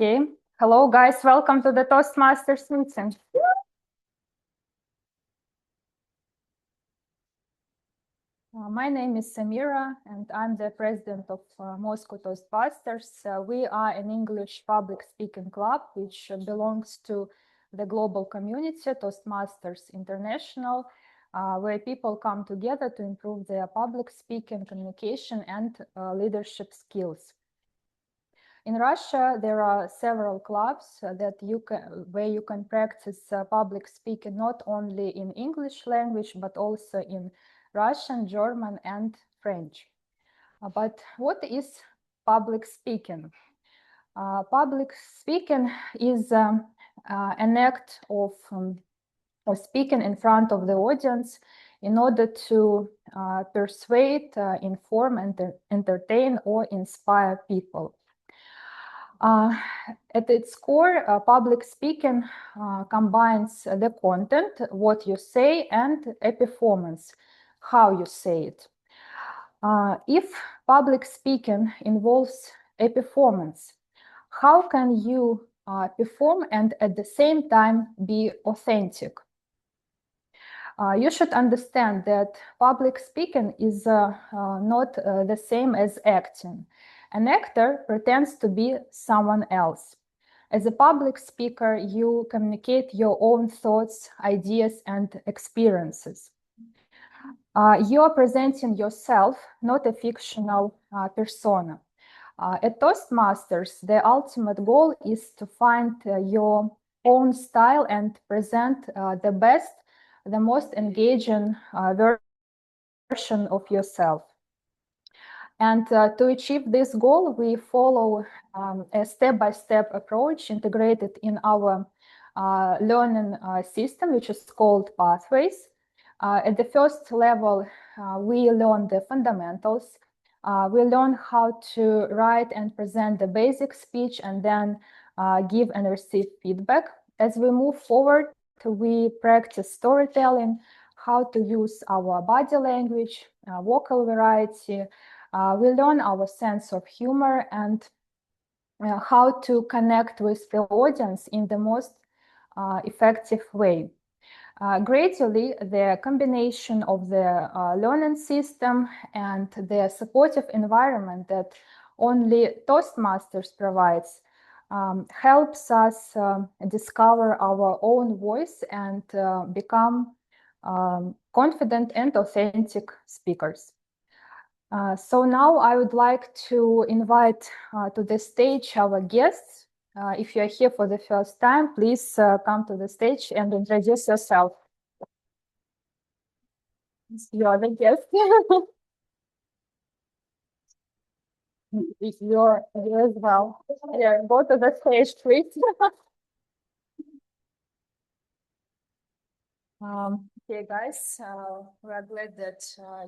Okay. Hello, guys. Welcome to the Toastmasters meeting. My name is Samira, and I'm the president of Moscow Toastbusters. We are an English public speaking club, which belongs to the global community, Toastmasters International, where people come together to improve their public speaking, communication, and leadership skills. In Russia, there are several clubs where you can practice public speaking not only in English language, but also in Russian, German, and French. But what is public speaking? Public speaking is an act of speaking in front of the audience in order to persuade, inform, entertain, or inspire people. At its core, public speaking combines the content, what you say, and a performance, how you say it. If public speaking involves a performance, how can you perform and at the same time be authentic? You should understand that public speaking is not the same as acting. An actor pretends to be someone else. As a public speaker, you communicate your own thoughts, ideas, and experiences. You are presenting yourself, not a fictional persona. At Toastmasters, the ultimate goal is to find your own style and present the best, the most engaging version of yourself. And to achieve this goal, we follow a step-by-step approach integrated in our learning system, which is called Pathways. At the first level, we learn the fundamentals. We learn how to write and present the basic speech and then give and receive feedback. As we move forward, we practice storytelling, how to use our body language, vocal variety. We learn our sense of humor and how to connect with the audience in the most effective way. Gradually, the combination of the learning system and the supportive environment that only Toastmasters provides helps us discover our own voice and become confident and authentic speakers. So now I would like to invite to the stage our guests. If you are here for the first time, please come to the stage and introduce yourself. You are the guest. You're here as well. Yeah, go to the stage, please. Okay, guys, we are glad that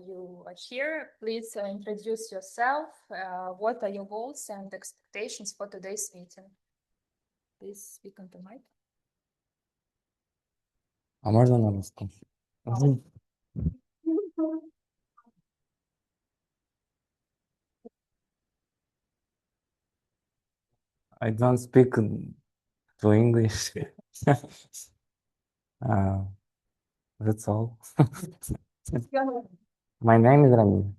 you are here. Please introduce yourself. What are your goals and expectations for today's meeting? Please speak on the mic. А можно на русском? I don't speak to English. That's all. My name is Rami.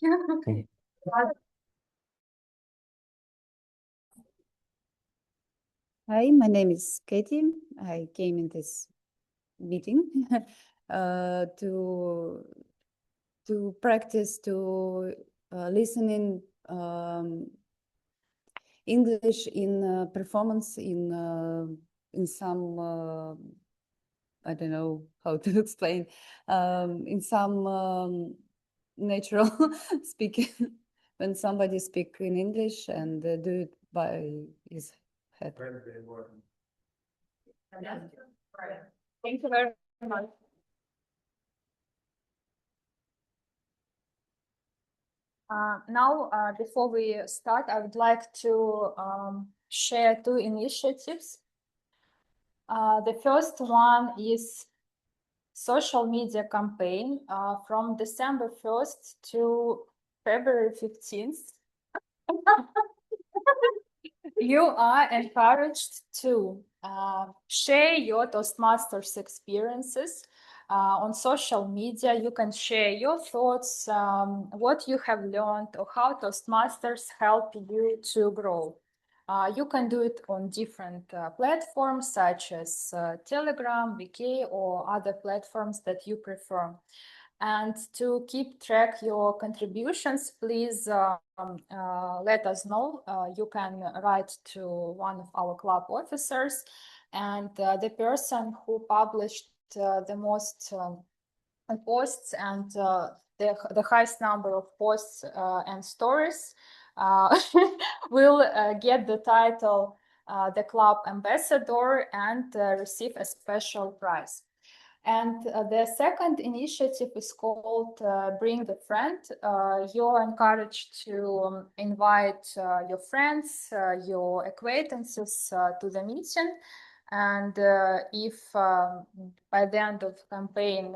Okay. Hi, my name is Katie. I came in this meeting to practice to listen in English in performance in some I don't know how to explain in some natural speaking when somebody speak in English and do it by his head. Thank you very much. Now, before we start, I would like to share two initiatives. The first one is social media campaign from December 1st to February 15th. You are encouraged to share your Toastmasters experiences on social media. You can share your thoughts, what you have learned, or how Toastmasters help you to grow. You can do it on different platforms such as Telegram, VK, or other platforms that you prefer. And to keep track your contributions, please let us know. You can write to one of our club officers, and the person who published the most posts and the highest number of posts and stories will get the title the club ambassador and receive a special prize. And the second initiative is called Bring the Friend. You're encouraged to invite your friends, your acquaintances to the meeting. And if by the end of the campaign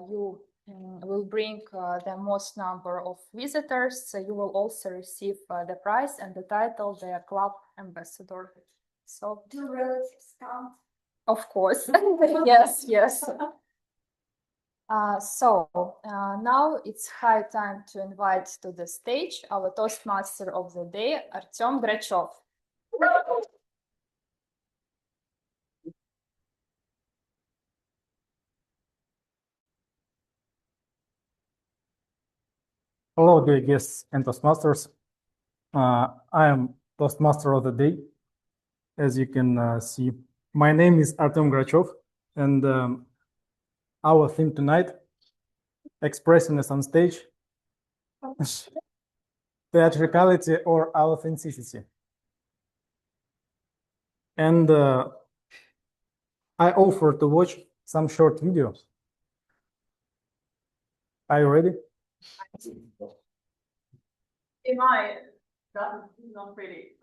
you will bring the most number of visitors, you will also receive the prize and the title, the club ambassador. So, Do relatives count? of course, yes, yes. Now it's high time to invite to the stage our Toastmaster of the day, Artyom Grachov. Hello, dear guests and Toastmasters. I am Toastmaster of the day. As you can see, my name is Artyom Grachov, and our theme tonight, Expressiveness on stage, Theatricality or authenticity. And I offer to watch some short videos. Are you ready? Am I? Not pretty.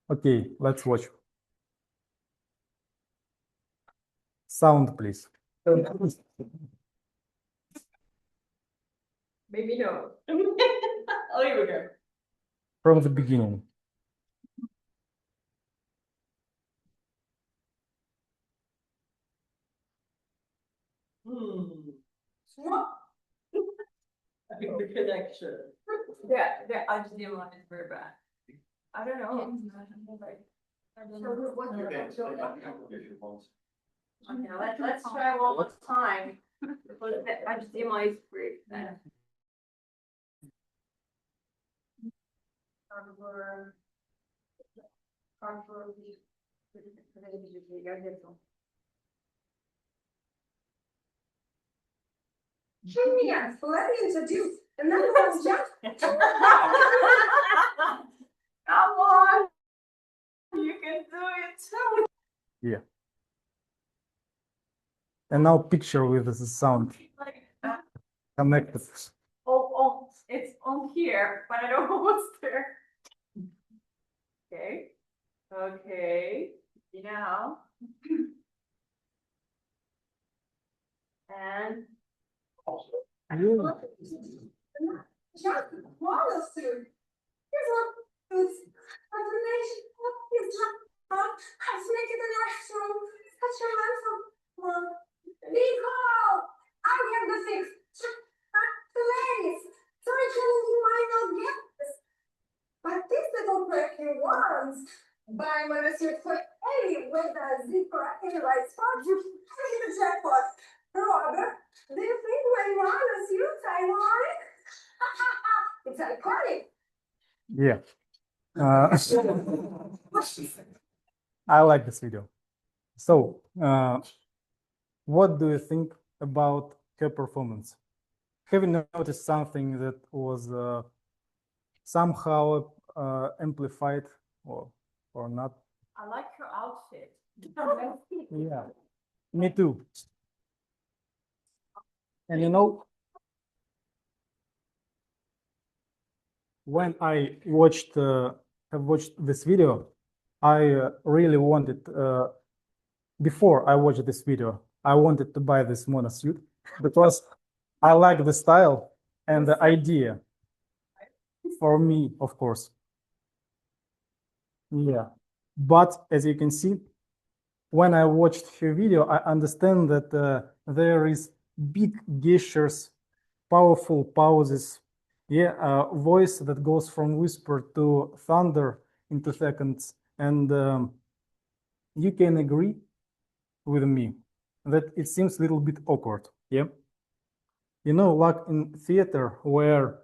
Okay, let's watch. Sound, please. Maybe no. Oh, here we go. From the beginning. I think the connection. Yeah, the HDMI is very bad. I don't know. Okay, let's try one more time. Because the HDMI is pretty bad. Yes, let me introduce the number one judge. Come on. You can do it too. Yeah. And now picture with the sound Like, connected. oh, it's on here, but I don't know what's there. Okay. Okay. Now. And. Just model suit. Here's one whose information is has made it an extra. Such a handsome Nicole, I have the things. The ladies. Sorry, Kelly, you might not get this. But this little perfume was by my suit for Ellie with a zipper in the right spot. You hit the jackpot. Robert, do you think my model suit's ironic? It's iconic. Yeah. I like this video. So, what do you think about her performance? Have you noticed something that was somehow amplified or not? I like your outfit. Yeah, me too. And you know, when I have watched this video, I really wanted, before I watched this video, I wanted to buy this mono suit because I like the style and the idea for me, of course. Yeah, but as you can see, when I watched her video, I understand that there is big gestures, powerful pauses, yeah, voice that goes from whisper to thunder into seconds, and you can agree with me that it seems a little bit awkward, yeah? You know, like in theater where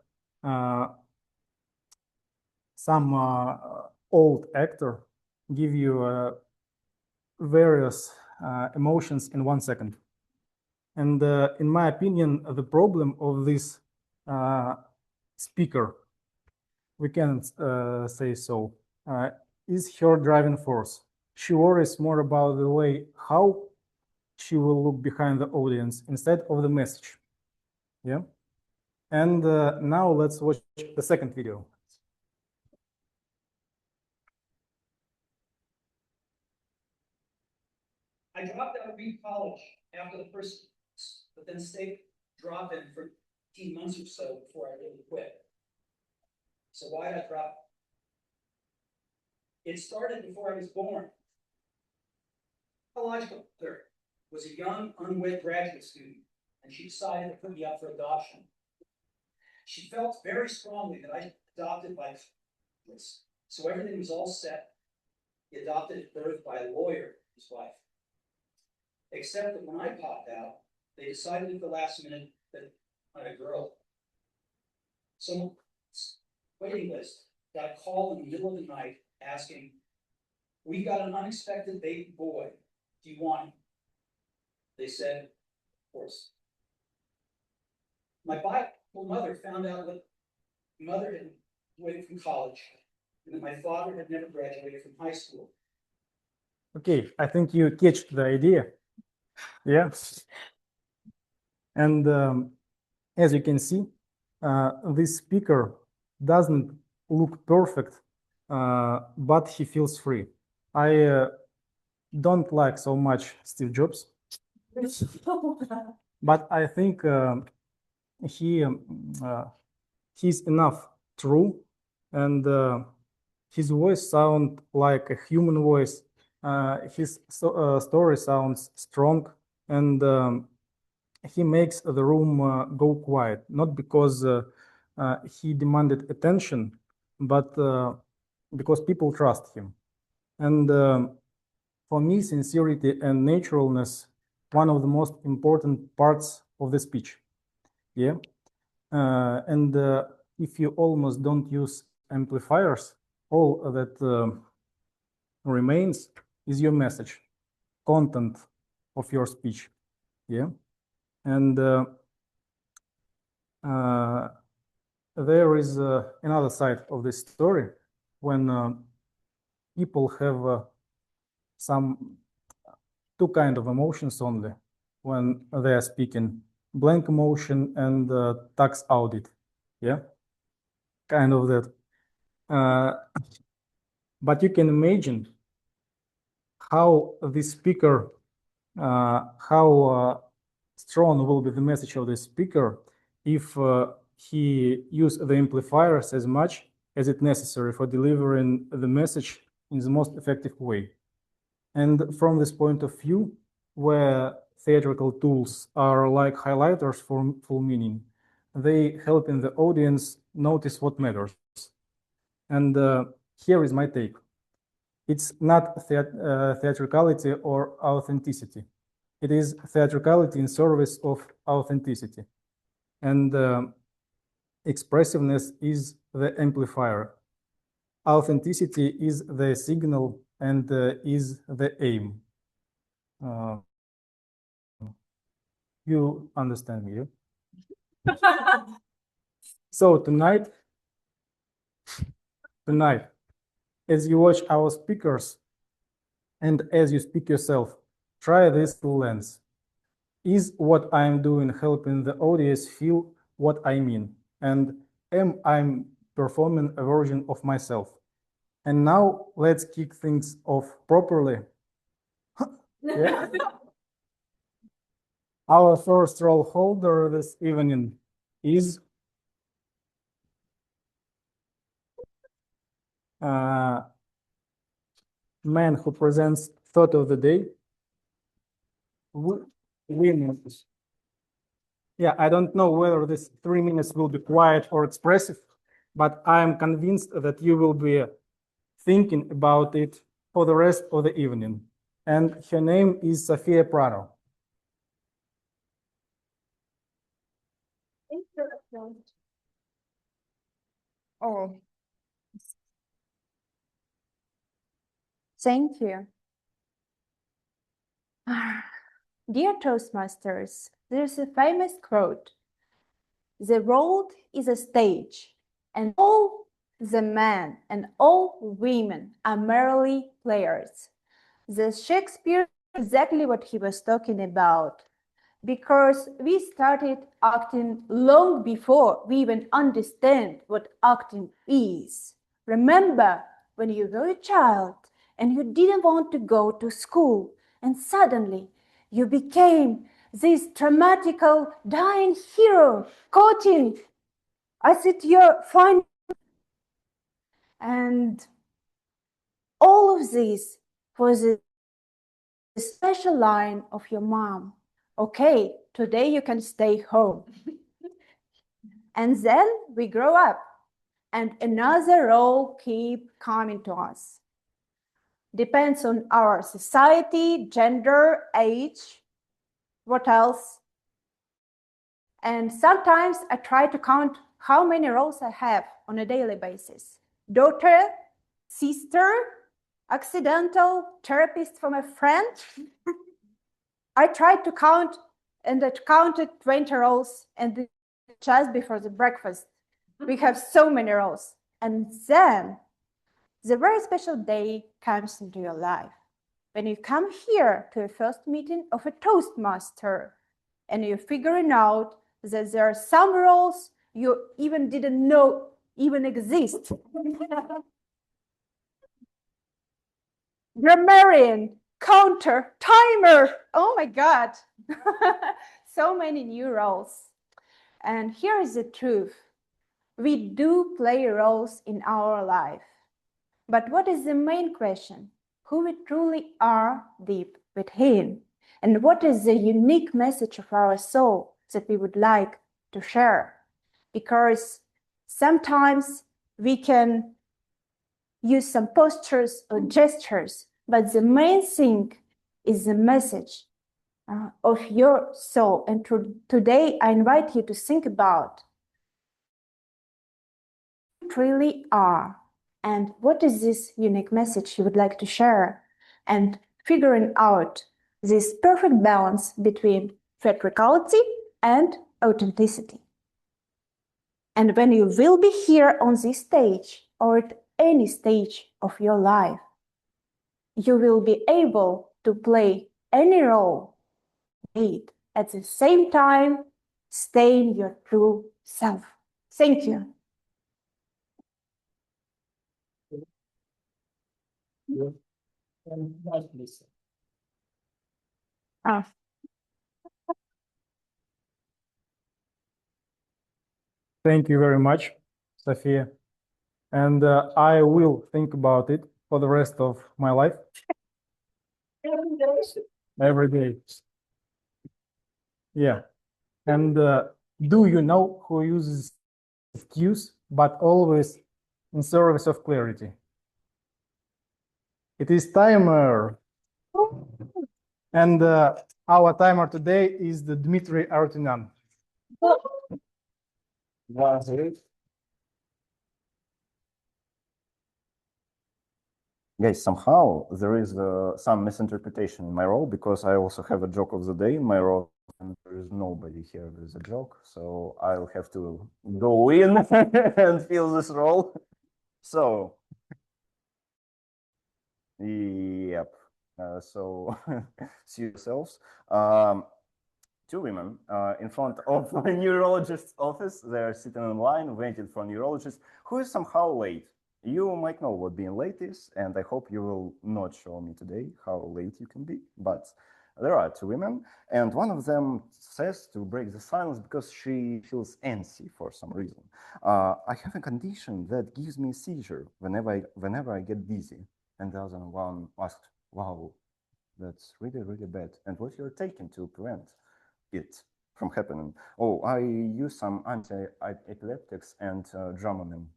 some old actor give you various emotions in 1 second. And in my opinion, the problem of this speaker, we can say so, is her driving force. She worries more about the way how she will look behind the audience instead of the message. Yeah. And now let's watch the second video. I dropped out of Reed College after the first, but then stayed drop-in for 18 months or so before I really quit. So why did I drop? It started before I was born. Biological mother was a young, unwed graduate student, and she decided to put me up for adoption. She felt very strongly that I adopted by this, so everything was all set. He adopted at birth by a lawyer, his wife. Except that when I popped out, they decided at the last minute that I'm a girl. So, waiting list got a call in the middle of the night asking, "We got an unexpected baby boy. Do you want him?" They said, "Of course." My biological mother found out that my mother had graduated from college and that my father had never graduated from high school. Okay, I think you catch the idea. Yeah. And as you can see, this speaker doesn't look perfect, but he feels free. I don't like so much Steve Jobs, but I think he's enough true, and his voice sounds like a human voice. His story sounds strong, and he makes the room go quiet, not because he demanded attention, but because people trust him. And for me, sincerity and naturalness, one of the most important parts of the speech. Yeah. And if you almost don't use amplifiers, all that remains is your message, content of your speech. Yeah. And there is another side of this story when people have some two kind of emotions only when they are speaking: blank emotion and tax audit. Yeah, kind of that. But you can imagine how the speaker, how strong will be the message of the speaker if he use the amplifiers as much as it necessary for delivering the message in the most effective way. And from this point of view, where theatrical tools are like highlighters for full meaning, they help in the audience notice what matters. And here is my take. It's not theatricality or authenticity. It is theatricality in service of authenticity. And expressiveness is the amplifier. Authenticity is the signal and is the aim. You understand me? Yeah? So tonight, as you watch our speakers and as you speak yourself, try this lens. Is what I'm doing helping the audience feel what I mean? And am I performing a version of myself? And now let's kick things off properly. Yeah. Our first role holder this evening is man who presents thought of the day. Women. Yeah, I don't know whether this 3 minutes will be quiet or expressive, but I am convinced that you will be thinking about it for the rest of the evening. And her name is Sofia Prado. Oh, thank you. Dear Toastmasters, there's a famous quote: "The world is a stage, and all the men and all women are merely players." The Shakespeare is exactly what he was talking about, because we started acting long before we even understand what acting is. Remember when you were a child and you didn't want to go to school, and suddenly you became this dramatical dying hero quoting as it your final, and all of this for the special line of your mom: "Okay, today you can stay home." And then we grow up and another role keep coming to us. Depends on our society, gender, age, what else? And sometimes I try to count how many roles I have on a daily basis. Daughter, sister, accidental, therapist from a friend. I tried to count, and I counted 20 roles, and just before the breakfast, we have so many roles. And then the very special day comes into your life when you come here to a first meeting of a Toastmaster, and you're figuring out that there are some roles you even didn't know even exist. Grammarian, counter, timer. Oh my God. So many new roles. And here is the truth. We do play roles in our life. But what is the main question? Who we truly are deep within? And what is the unique message of our soul that we would like to share? Because sometimes we can use some postures or gestures, but the main thing is the message of your soul. And today I invite you to think about who you truly are and what is this unique message you would like to share, and figuring out this perfect balance between theatricality and authenticity. And when you will be here on this stage or at any stage of your life, you will be able to play any role need, at the same time staying your true self. Thank you. Ah. Thank you very much, Sophia. And I will think about it for the rest of my life. Every day. Yeah. And do you know who uses cues, but always in service of clarity? It is timer. And our timer today is the Dmitry Artunan. Guys, somehow there is some misinterpretation in my role, because I also have a joke of the day in my role, and there is nobody here with a joke, so I'll have to go in and fill this role. So, yep. So, see yourselves. Two women in front of a neurologist's office. They're sitting in line, waiting for a neurologist who is somehow late. You might know what being late is, and I hope you will not show me today how late you can be. But there are two women, and one of them says to break the silence because she feels antsy for some reason. I have a condition that gives me a seizure whenever I get dizzy. And the other one asked, wow, that's really, really bad. And what you're taking to prevent it from happening? Oh, I use some anti-epileptics and Dramamine.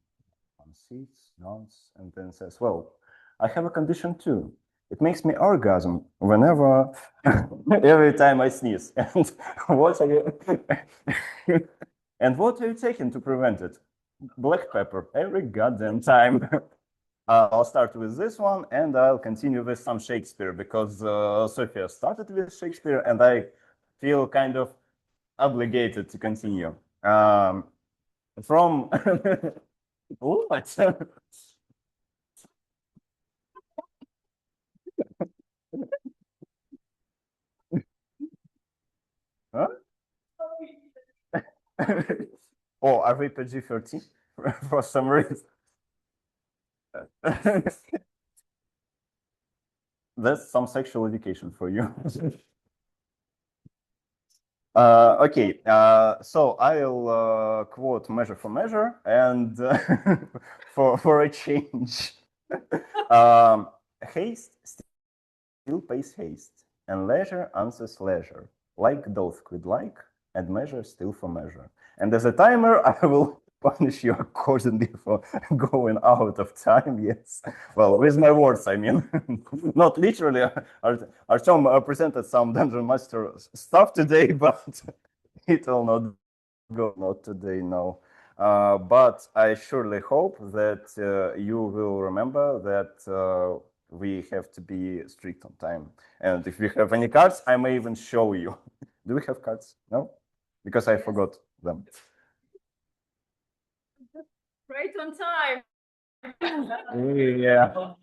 One sits, nods, and then says, well, I have a condition too. It makes me orgasm whenever, every time I sneeze. And what are you, and what are you taking to prevent it? Black pepper every goddamn time. I'll start with this one, and I'll continue with some Shakespeare, because Sophia started with Shakespeare, and I feel kind of obligated to continue. From what? Huh? Oh, are we PG-13 for some reason? That's some sexual education for you. Okay, so I'll quote measure for measure, and for a change, haste still pays haste, and leisure answers leisure, like doth quid like, and measure still for measure. And as a timer, I will punish you accordingly for going out of time. Yes, well, with my words, I mean, not literally. Artem presented some Dungeon Master stuff today, but it will not go, not today, no. But I surely hope that you will remember that we have to be strict on time. And if we have any cards, I may even show you. Do we have cards? No? Because I forgot them. Right on time. Yeah.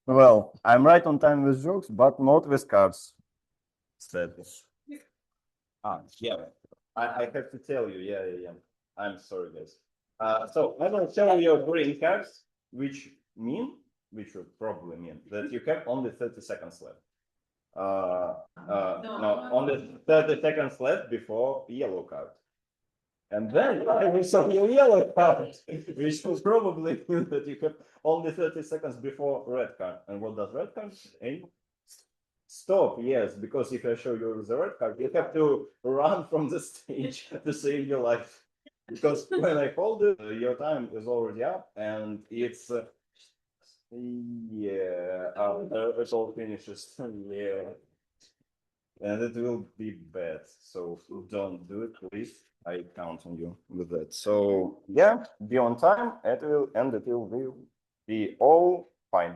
Well, I'm right on time with jokes, but not with cards. Sadly. Yeah. I have to tell you. Yeah. I'm sorry, guys. So I will tell you green cards, which would probably mean that you have only 30 seconds left. No, only 30 seconds left before yellow card. And then I will show you yellow card, which will probably mean that you have only 30 seconds before red card. And what does red card mean? Stop, yes, because if I show you the red card, you have to run from the stage to save your life. Because when I hold it, your time is already up, and it's it all finishes. Yeah, and it will be bad. So don't do it, please. I count on you with that. So yeah, be on time. It will be all fine.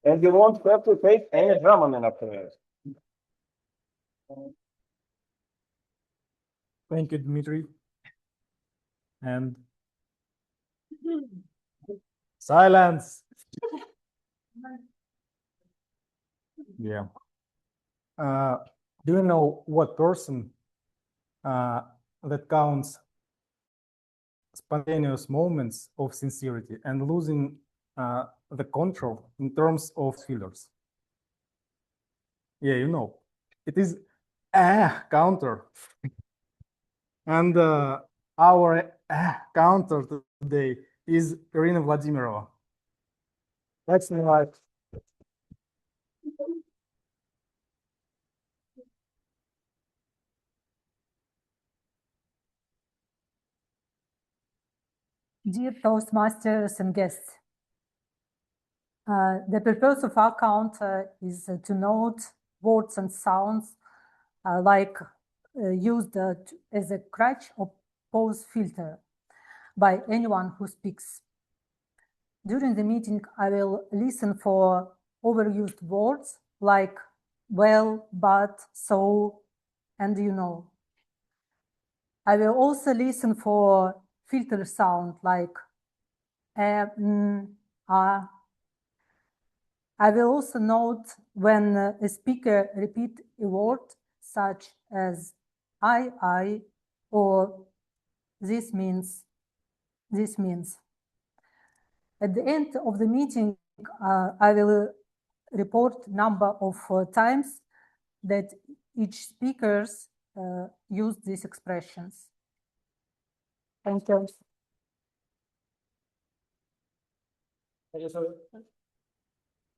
And you won't have to take any Dramamine after that. Thank you, Dmitry. And silence. Yeah. Do you know what person that counts spontaneous moments of sincerity and losing the control in terms of fillers? Yeah, you know, it is a counter. And our counter today is Irina Vladimirova. That's right. Dear Toastmasters and guests, the purpose of our counter is to note words and sounds used as a crutch or pause filter by anyone who speaks. During the meeting, I will listen for overused words like well, but, so, and you know. I will also listen for filter sound like I will also note when a speaker repeats a word such as I, or this means. At the end of the meeting, I will report number of times that each speakers used these expressions. Thank you.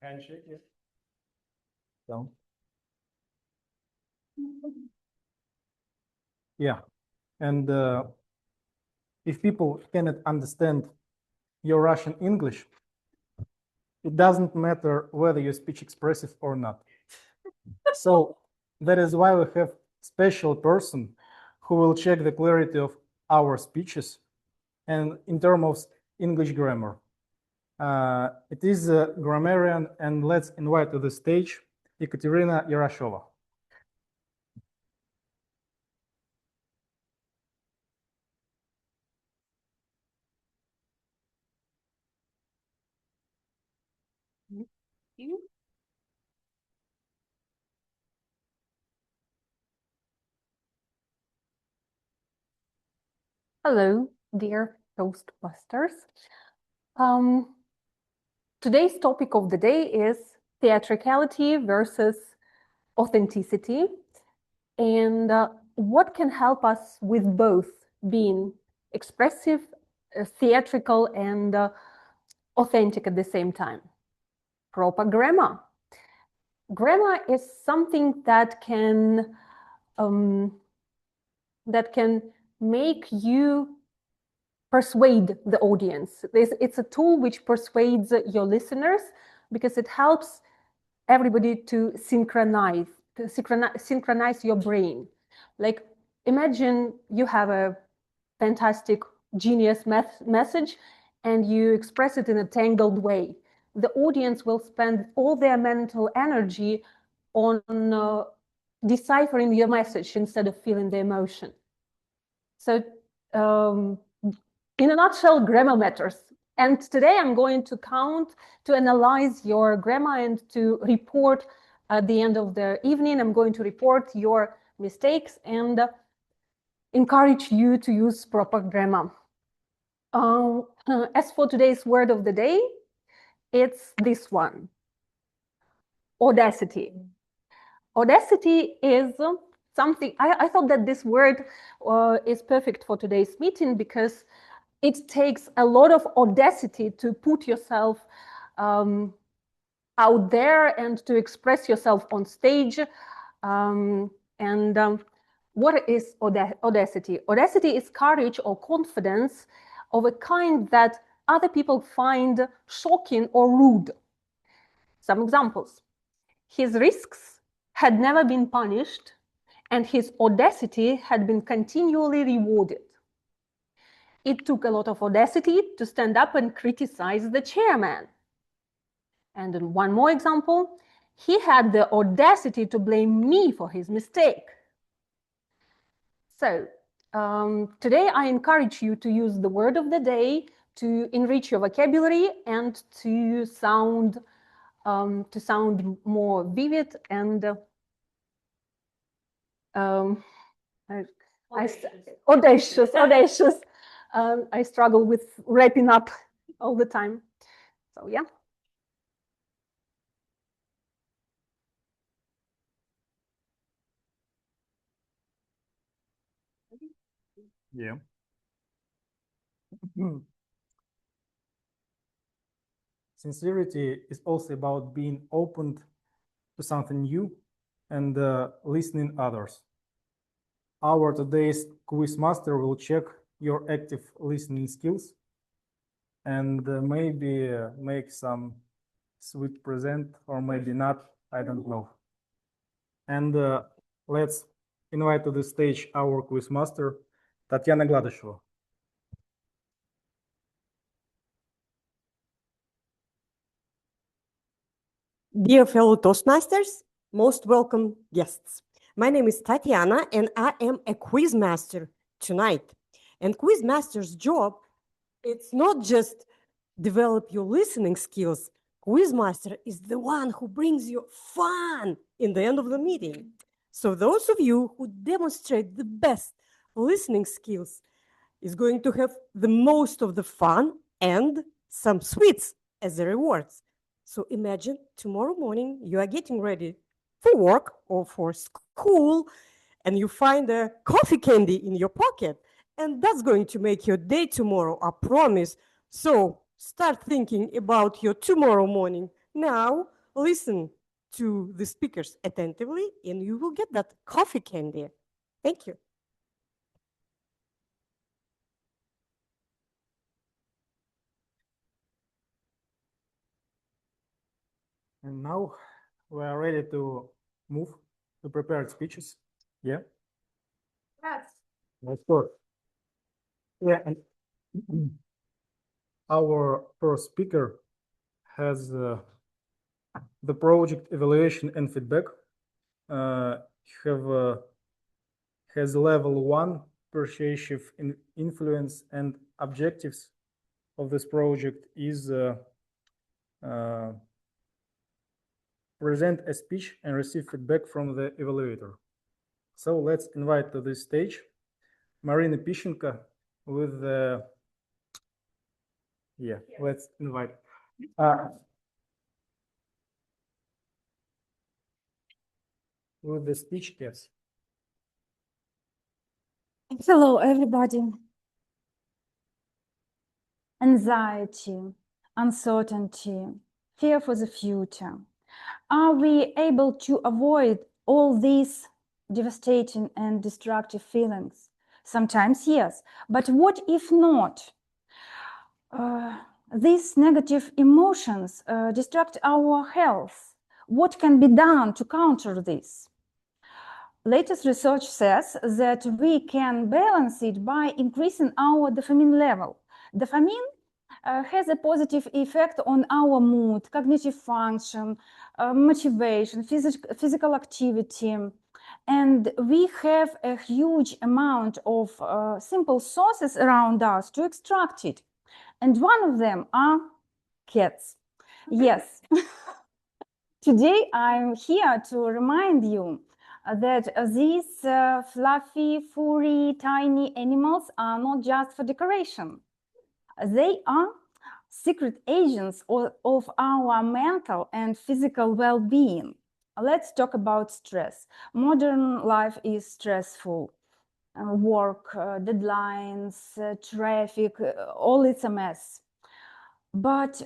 Handshake, yeah. Down. Yeah, and if people cannot understand your Russian English, it doesn't matter whether you speak expressive or not. So that is why we have special person who will check the clarity of our speeches and in terms of English grammar. It is a grammarian, and let's invite to the stage Ekaterina Yarashova. Hello, dear Toastbusters. Today's topic of the day is theatricality versus authenticity, and what can help us with both being expressive, theatrical, and authentic at the same time. Proper grammar. Grammar is something that can make you persuade the audience. It's a tool which persuades your listeners because it helps everybody to synchronize your brain. Like, imagine you have a fantastic, genius message and you express it in a tangled way. The audience will spend all their mental energy on deciphering your message instead of feeling the emotion. So in a nutshell, grammar matters. And today I'm going to analyze your grammar and to report at the end of the evening. I'm going to report your mistakes and encourage you to use proper grammar. As for today's word of the day, it's this one, audacity. Audacity is something, I thought that this word is perfect for today's meeting because it takes a lot of audacity to put yourself out there and to express yourself on stage. What is audacity? Audacity is courage or confidence of a kind that other people find shocking or rude. Some examples. His risks had never been punished, and his audacity had been continually rewarded. It took a lot of audacity to stand up and criticize the chairman. And in one more example, he had the audacity to blame me for his mistake. So today I encourage you to use the word of the day to enrich your vocabulary and to sound more vivid and audacious. I struggle with wrapping up all the time. So yeah. Yeah. Sincerity is also about being open to something new and listening others. Our today's quiz master will check your active listening skills and maybe make some sweet present or maybe not, I don't know. And let's invite to the stage our quiz master, Tatiana Gladышeva. Dear fellow Toastmasters, most welcome guests. My name is Tatiana and I am a quiz master tonight. And quiz master's job, it's not just develop your listening skills. Quiz master is the one who brings you fun in the end of the meeting. So those of you who demonstrate the best listening skills is going to have the most of the fun and some sweets as the rewards. So imagine tomorrow morning you are getting ready for work or for school and you find a coffee candy in your pocket, and that's going to make your day tomorrow, I promise. So start thinking about your tomorrow morning. Now, listen to the speakers attentively, and you will get that coffee candy. Thank you. And now we are ready to move to prepared speeches. Yeah. Yes. Let's go. Yeah, and our first speaker has the project evaluation and feedback. Has level 1 persuasive influence, and objectives of this project is present a speech and receive feedback from the evaluator. So let's invite to this stage Marina Pishenko with the, let's invite. With the speech, yes. Hello, everybody. Anxiety, uncertainty, fear for the future. Are we able to avoid all these devastating and destructive feelings? Sometimes, yes. But what if not? These negative emotions destruct our health. What can be done to counter this? Latest research says that we can balance it by increasing our dopamine level. Dopamine has a positive effect on our mood, cognitive function, motivation, physical activity. And we have a huge amount of simple sources around us to extract it. And one of them are cats. Yes. Today I'm here to remind you that these fluffy, furry, tiny animals are not just for decoration. They are secret agents of our mental and physical well-being. Let's talk about stress. Modern life is stressful. Work, deadlines, traffic, all it's a mess. But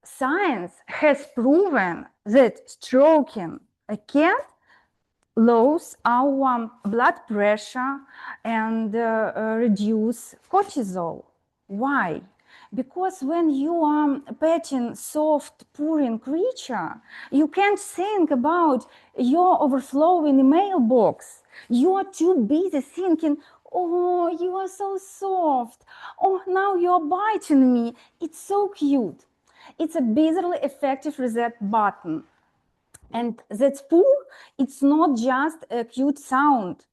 science has proven that stroking a cat lowers our blood pressure and reduce cortisol. Why? Because when you are petting soft, purring creature, you can't think about your overflowing email box. You are too busy thinking, oh, you are so soft. Oh, now you're biting me. It's so cute. It's a bizarrely effective reset button. And that's purr, it's not just a cute sound.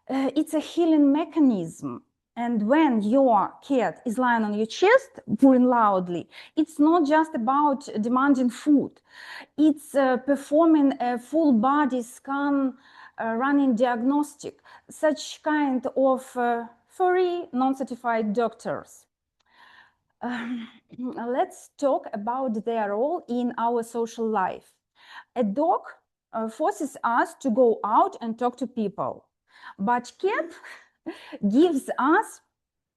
It's a healing mechanism. And when your cat is lying on your chest, purring loudly, it's not just about demanding food. It's performing a full body scan, running diagnostic, such kind of furry, non-certified doctors. Let's talk about their role in our social life. A dog forces us to go out and talk to people, but cat gives us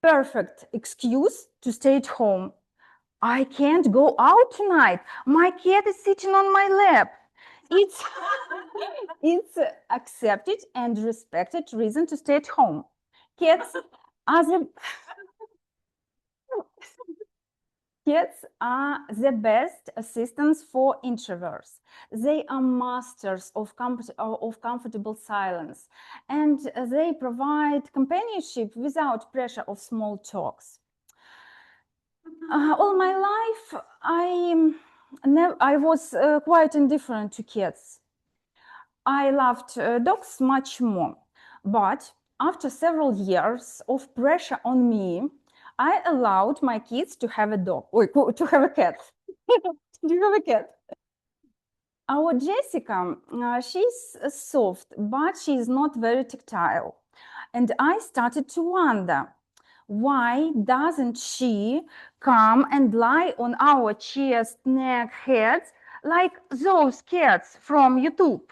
perfect excuse to stay at home. I can't go out tonight. My cat is sitting on my lap. It's accepted and respected reason to stay at home. Cats are the best assistants for introverts. They are masters of comfortable silence, and they provide companionship without pressure of small talks. All my life, I was quite indifferent to cats. I loved dogs much more, but after several years of pressure on me, I allowed my kids to have a dog, or to have a cat. To have a cat. Our Jessica, she's soft, but she's not very tactile. And I started to wonder, why doesn't she come and lie on our chest, neck, heads, like those cats from YouTube?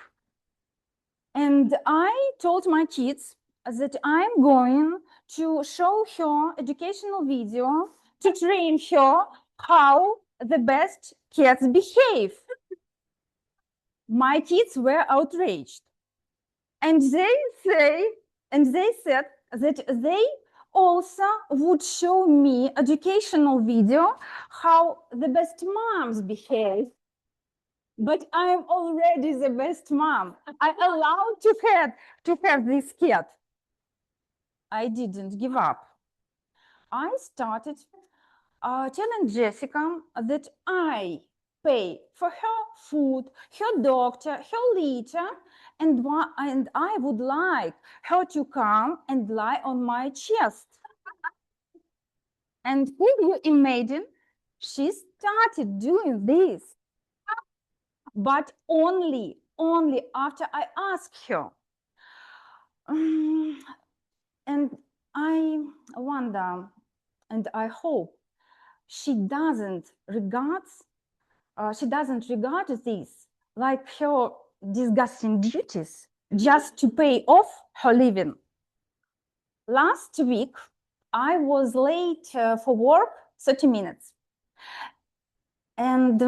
And I told my kids that I'm going to show her educational video to train her how the best cats behave. My kids were outraged. And they said that they also would show me educational video how the best moms behave. But I'm already the best mom. I allowed to have this cat. I didn't give up. I started telling Jessica that I pay for her food, her doctor, her litter, and I would like her to come and lie on my chest. And could you imagine? She started doing this, but only after I asked her. And I wonder, and I hope she doesn't regard this like her disgusting duties just to pay off her living. Last week, I was late for work 30 minutes. And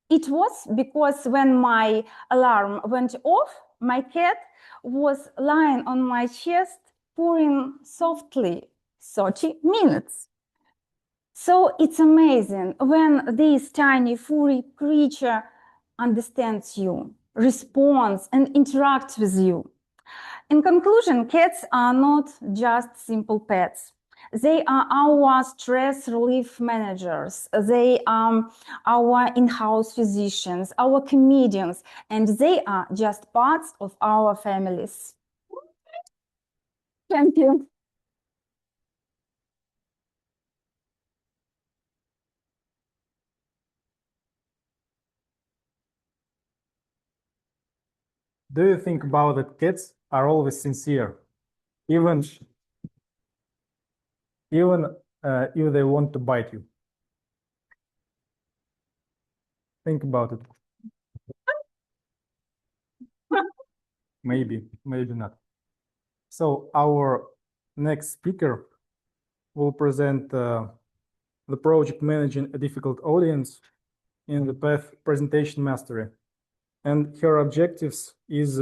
it was because when my alarm went off, my cat was lying on my chest, purring softly 30 minutes. So it's amazing when this tiny furry creature understands you, responds, and interacts with you. In conclusion, cats are not just simple pets. They are our stress relief managers. They are our in-house physicians, our comedians, and they are just parts of our families. Thank you. Do you think about that cats are always sincere, even if they want to bite you? Think about it. Maybe not. So our next speaker will present the project managing a difficult audience in the path presentation mastery. And her objectives is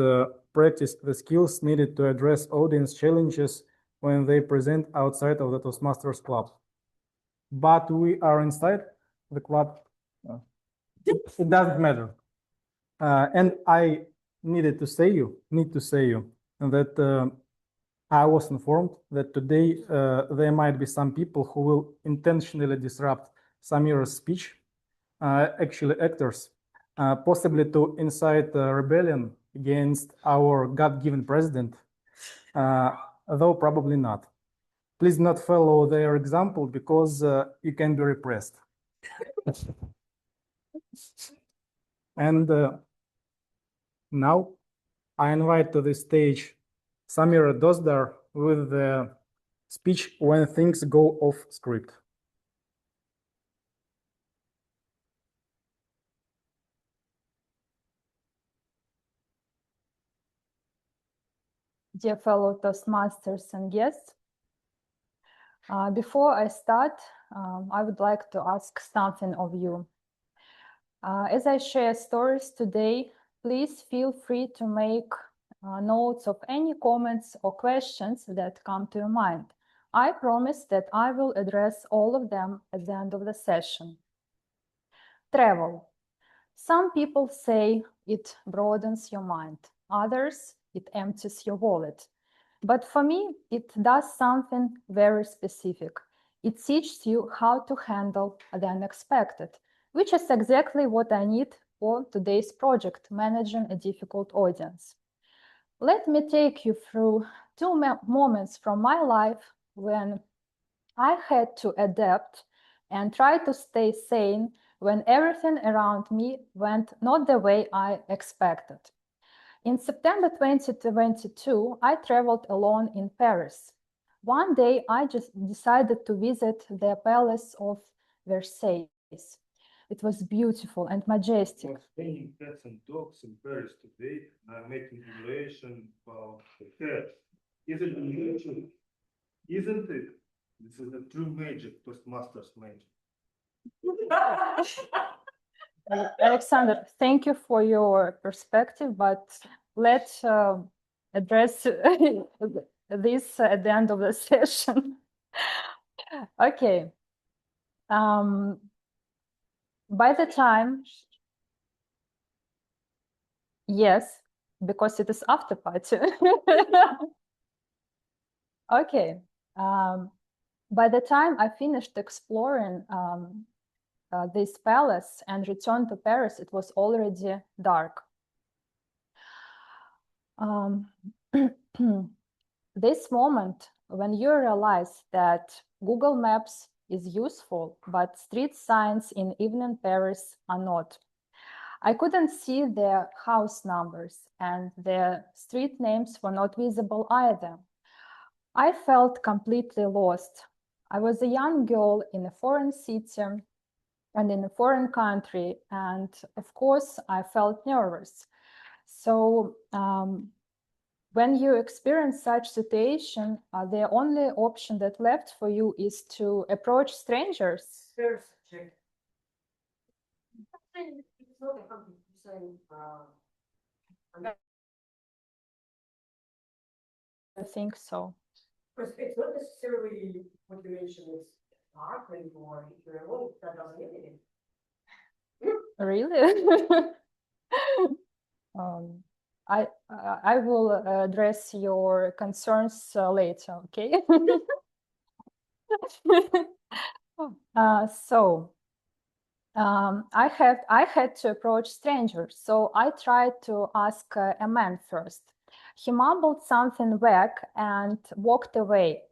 practice the skills needed to address audience challenges when they present outside of the Toastmasters club. But we are inside the club. It doesn't matter. And I need to say you that I was informed that today there might be some people who will intentionally disrupt Samira's speech, actually actors, possibly to incite rebellion against our God-given president, though probably not. Please not follow their example because you can be repressed. And now I invite to the stage Samira Dosdar with the speech When Things Go Off Script. Dear fellow Toastmasters and guests, before I start, I would like to ask something of you. As I share stories today, please feel free to make notes of any comments or questions that come to your mind. I promise that I will address all of them at the end of the session. Travel. Some people say it broadens your mind. Others, it empties your wallet. But for me, it does something very specific. It teaches you how to handle the unexpected, which is exactly what I need for today's project, managing a difficult audience. Let me take you through two moments from my life when I had to adapt and try to stay sane when everything around me went not the way I expected. In September 2022, I traveled alone in Paris. One day, I just decided to visit the Palace of Versailles. It was beautiful and majestic. Training cats and dogs in Paris today are making evaluation about the cats. Is it unusual? Isn't it? This is the true magic, Toastmasters magic. Alexander, thank you for your perspective, but let's address this at the end of the session. Okay. By the time, yes, because it is after party. Okay. By the time I finished exploring this palace and returned to Paris, it was already dark. This moment when you realize that Google Maps is useful, but street signs in evening Paris are not. I couldn't see the house numbers and the street names were not visible either. I felt completely lost. I was a young girl in a foreign city and in a foreign country, and of course I felt nervous. So when you experience such situation, the only option that left for you is to approach strangers. I think so. It's not necessarily motivation is sparkling or if you're alone, that doesn't mean anything. Really? I will address your concerns later, okay? I had to approach strangers, so I tried to ask a man first. He mumbled something vague and walked away.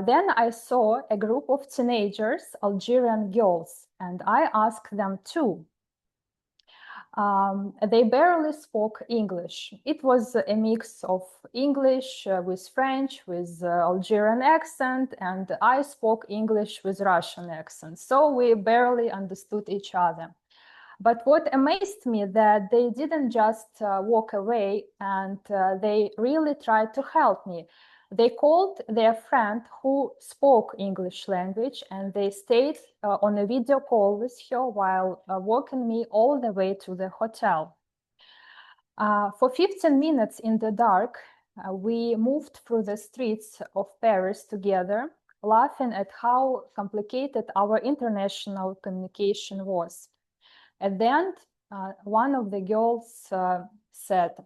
Then I saw a group of teenagers, Algerian girls, and I asked them too. They barely spoke English. It was a mix of English with French, with Algerian accent, and I spoke English with Russian accent. So we barely understood each other. But what amazed me that they didn't just walk away, and they really tried to help me. They called their friend who spoke English language, and they stayed on a video call with her while walking me all the way to the hotel. For 15 minutes in the dark, we moved through the streets of Paris together, laughing at how complicated our international communication was. At the end, one of the girls said,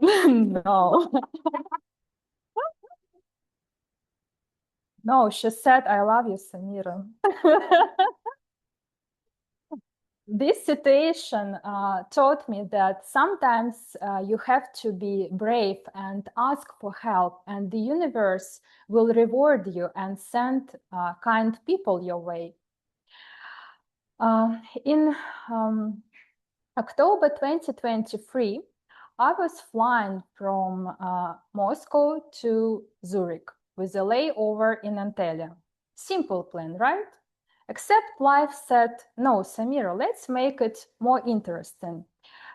no. No, she said, I love you, Samira. This situation taught me that sometimes you have to be brave and ask for help, and the universe will reward you and send kind people your way. In October 2023, I was flying from Moscow to Zurich with a layover in Antalya. Simple plan, right? Except life said, no, Samira, let's make it more interesting.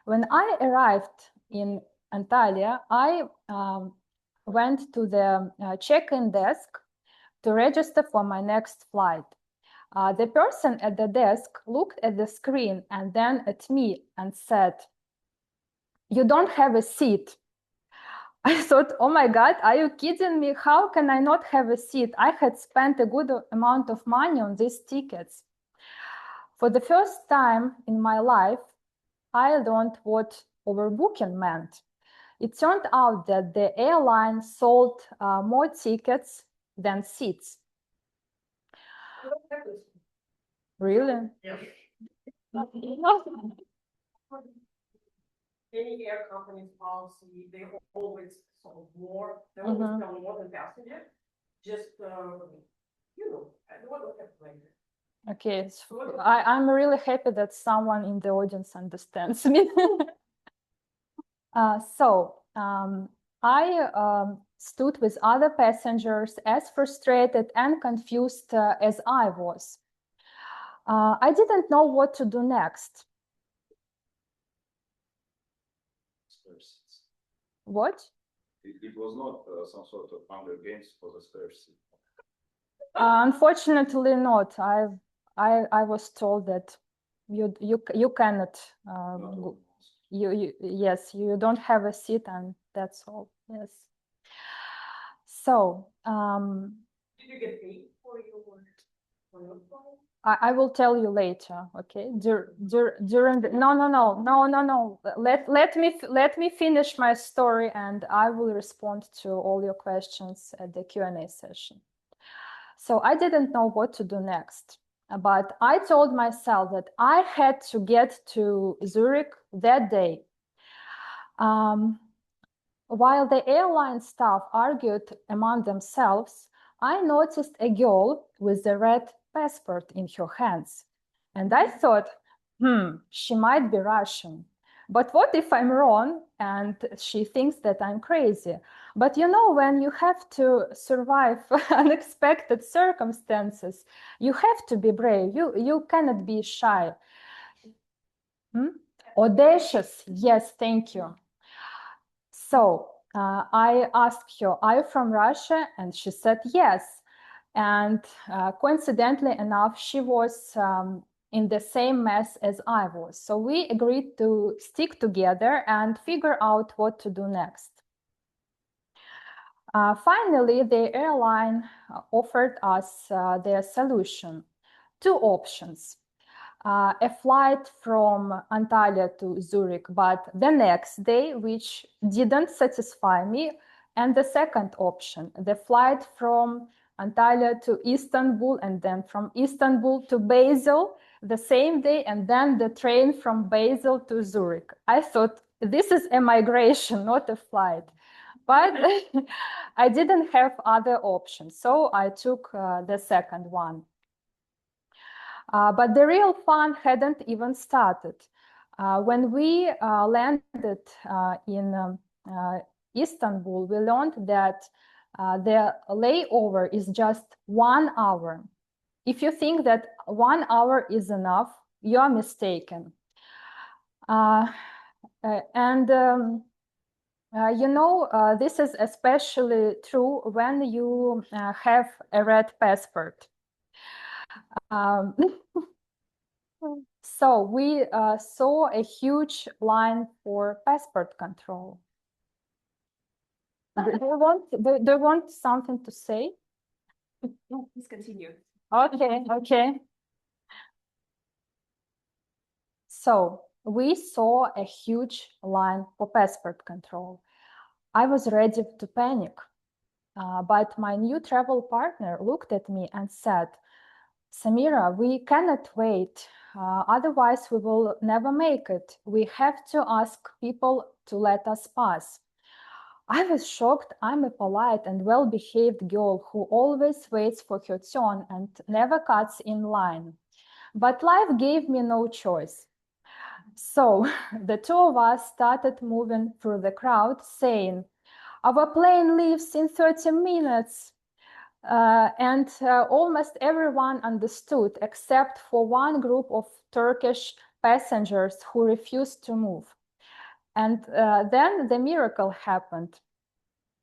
When I arrived in Antalya, I went to the check-in desk to register for my next flight. The person at the desk looked at the screen and then at me and said, you don't have a seat. I thought, oh my God, are you kidding me? How can I not have a seat? I had spent a good amount of money on these tickets. For the first time in my life, I learned what overbooking meant. It turned out that the airline sold more tickets than seats. Really? Yeah. Any air company's policy, they always sell more, they always sell more than passenger. Just, you know, I don't want to have later. Okay, so I'm really happy that someone in the audience understands me. I stood with other passengers as frustrated and confused as I was. I didn't know what to do next. What? It was not some sort of Hunger Games for the spare seat. Unfortunately not. I was told that you cannot yes, you don't have a seat, and that's all. Yes. So Did you get paid for your flight? I will tell you later, okay? During the, no. Let me finish my story, and I will respond to all your questions at the Q&A session. So I didn't know what to do next, but I told myself that I had to get to Zurich that day. While the airline staff argued among themselves, I noticed a girl with a red passport in her hands. And I thought, she might be Russian. But what if I'm wrong and she thinks that I'm crazy? But you know, when you have to survive unexpected circumstances, you have to be brave. You cannot be shy. Audacious, yes, thank you. So I asked her, are you from Russia? And she said yes. And coincidentally enough, she was in the same mess as I was. So we agreed to stick together and figure out what to do next. Finally, the airline offered us their solution, 2 options. A flight from Antalya to Zurich, but the next day, which didn't satisfy me. And the second option, the flight from Antalya to Istanbul, and then from Istanbul to Basel the same day, and then the train from Basel to Zurich. I thought, this is a migration, not a flight. But I didn't have other options, so I took the second one. But the real fun hadn't even started. When we landed in Istanbul, we learned that the layover is just 1 hour. If you think that 1 hour is enough, you are mistaken. You know, this is especially true when you have a red passport. So we saw a huge line for passport control. Do you want something to say? No, please continue. Okay. So we saw a huge line for passport control. I was ready to panic, but my new travel partner looked at me and said, Samira, we cannot wait. Otherwise, we will never make it. We have to ask people to let us pass. I was shocked. I'm a polite and well-behaved girl who always waits for her turn and never cuts in line. But life gave me no choice. So the 2 of us started moving through the crowd, saying, our plane leaves in 30 minutes. And almost everyone understood, except for one group of Turkish passengers who refused to move. And then the miracle happened.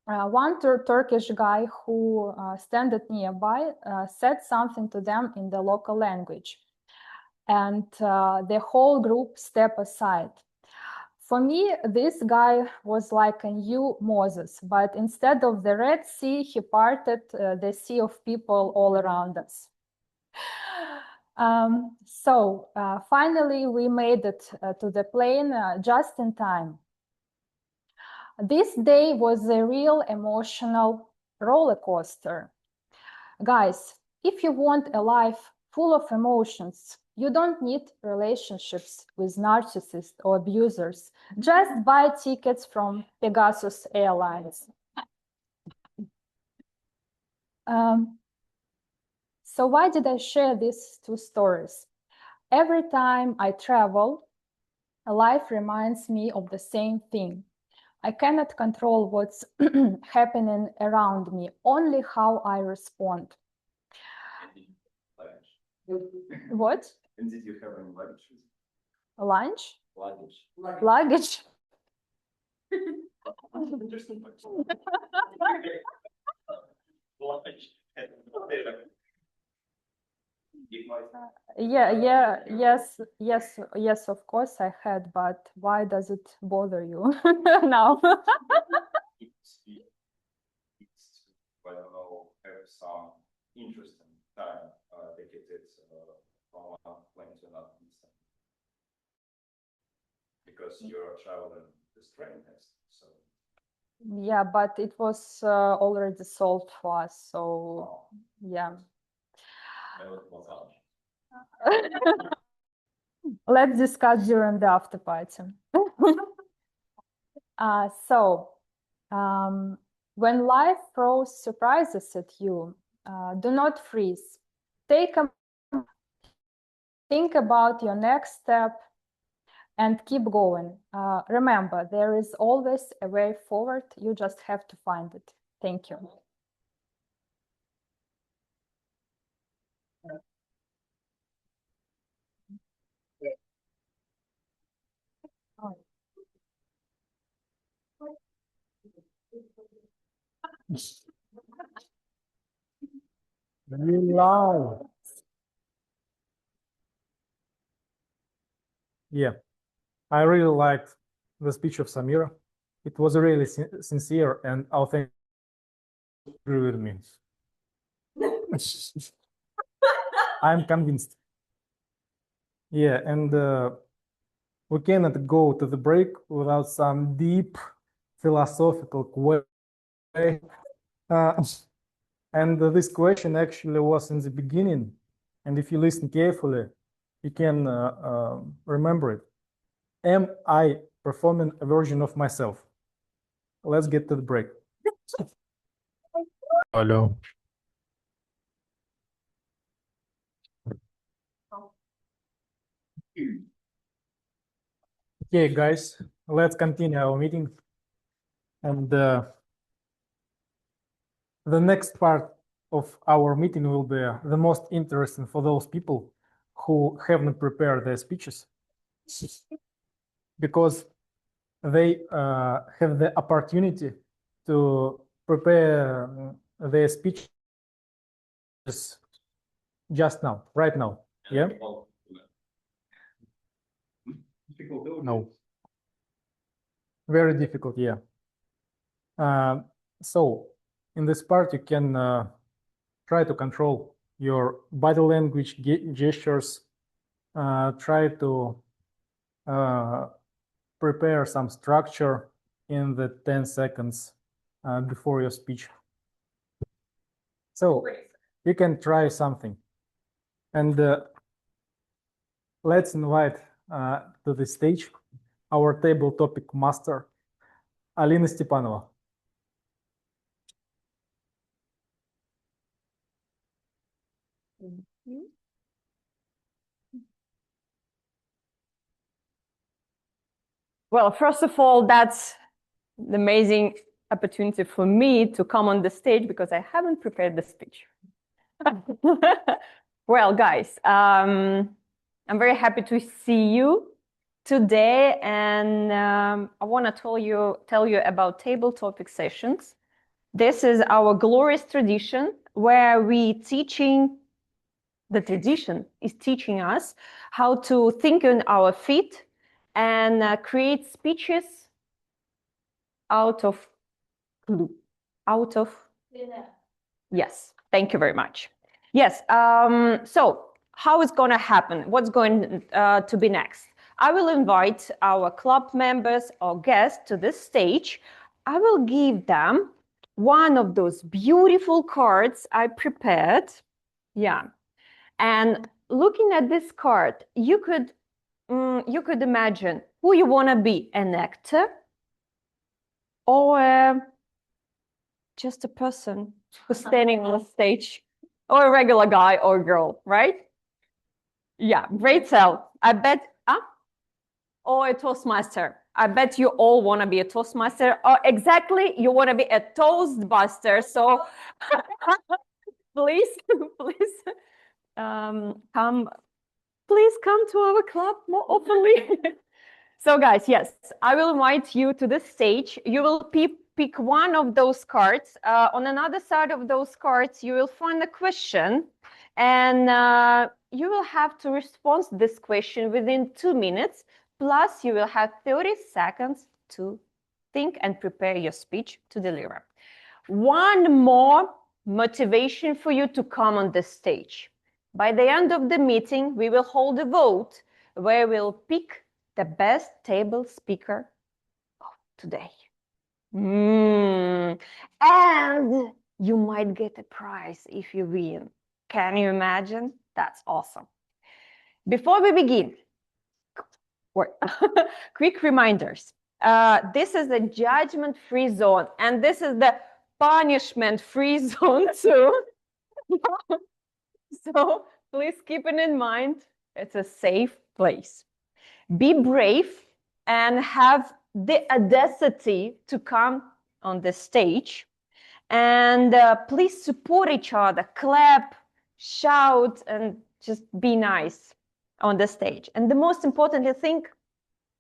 One Turkish guy who stood nearby said something to them in the local language. And the whole group stepped aside. For me, this guy was like a new Moses, but instead of the Red Sea, he parted the sea of people all around us. So finally, we made it to the plane just in time. This day was a real emotional roller coaster. Guys, if you want a life full of emotions, you don't need relationships with narcissists or abusers. Just buy tickets from Pegasus Airlines. So why did I share these 2 stories? Every time I travel, life reminds me of the same thing. I cannot control what's happening around me, only how I respond. What? And did you have any luggage? Lunch? Luggage. Luggage? Interesting. Yes, of course I had, but why does it bother you now? I don't know, have some interesting time dedicated from one plane to another because you're traveling this train test. So Yeah, but it was already solved for us, so yeah. Let's discuss during the after party. When life throws surprises at you, do not freeze. Think about your next step and keep going. Remember, there is always a way forward. You just have to find it. Thank you. Really loud. Yeah, I really liked the speech of Samira. It was really sincere and authentic. Agree with me. I'm convinced. Yeah, and we cannot go to the break without some deep philosophical question. And this question actually was in the beginning. And if you listen carefully, you can remember it. Am I performing a version of myself? Let's get to the break. Hello. Okay, guys, let's continue our meeting. And the next part of our meeting will be the most interesting for those people who haven't prepared their speeches, because they have the opportunity to prepare their speeches just now, right now. Yeah? No. Very difficult, yeah. So in this part, you can try to control your body language gestures, try to prepare some structure in the 10 seconds before your speech. So you can try something. And let's invite to the stage our table topic master, Alina Stepanova. Well, first of all, that's an amazing opportunity for me to come on the stage because I haven't prepared the speech. Well, guys, I'm very happy to see you today, and I want to tell you about table topic sessions. This is our glorious tradition where the tradition is teaching us how to think on our feet and create speeches out of glue. Yes, thank you very much. Yes, so how it's going to happen? What's going to be next? I will invite our club members or guests to this stage. I will give them one of those beautiful cards I prepared. Yeah. And looking at this card, you could imagine who you want to be, an actor or just a person who's standing on the stage, or a regular guy or girl, right? Yeah, great tell. I bet, or a Toastmaster. I bet you all want to be a Toastmaster, or exactly, you want to be a Toastbuster. So please come to our club more openly. So guys, yes, I will invite you to the stage. You will pick one of those cards. On another side of those cards, you will find a question. And you will have to respond to this question within 2 minutes, plus you will have 30 seconds to think and prepare your speech to deliver. One more motivation for you to come on the stage. By the end of the meeting, we will hold a vote where we'll pick the best table speaker of today. And you might get a prize if you win. Can you imagine? That's awesome. Before we begin, quick reminders. This is a judgment-free zone, and this is the punishment-free zone too. So please keep it in mind. It's a safe place. Be brave and have the audacity to come on the stage. And please support each other, clap, shout, and just be nice on the stage. And the most importantly,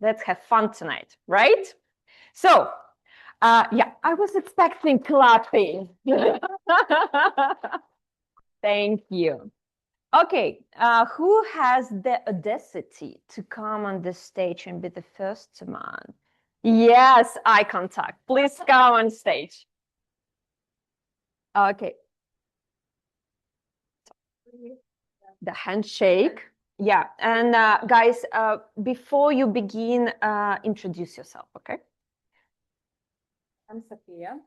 let's have fun tonight, right? So, yeah, I was expecting clapping. Thank you. Okay, who has the audacity to come on the stage and be the first man? Yes, eye contact. Please come on stage. Okay. The handshake. Yeah, and guys, before you begin, introduce yourself, okay? I'm Sophia.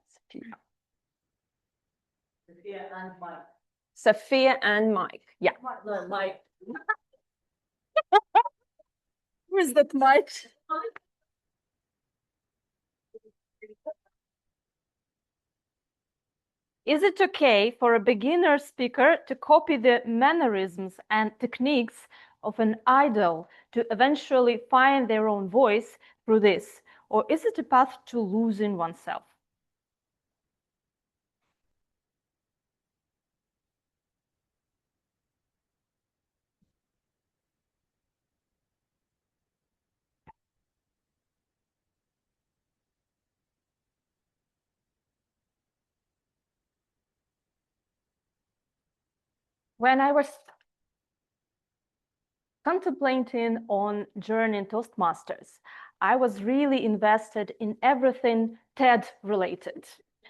Sophia and Mike. Sophia and Mike. Yeah. No, Mike. Where's that Mike? Is it okay for a beginner speaker to copy the mannerisms and techniques of an idol to eventually find their own voice through this? Or is it a path to losing oneself? When I was contemplating on joining Toastmasters, I was really invested in everything TED related.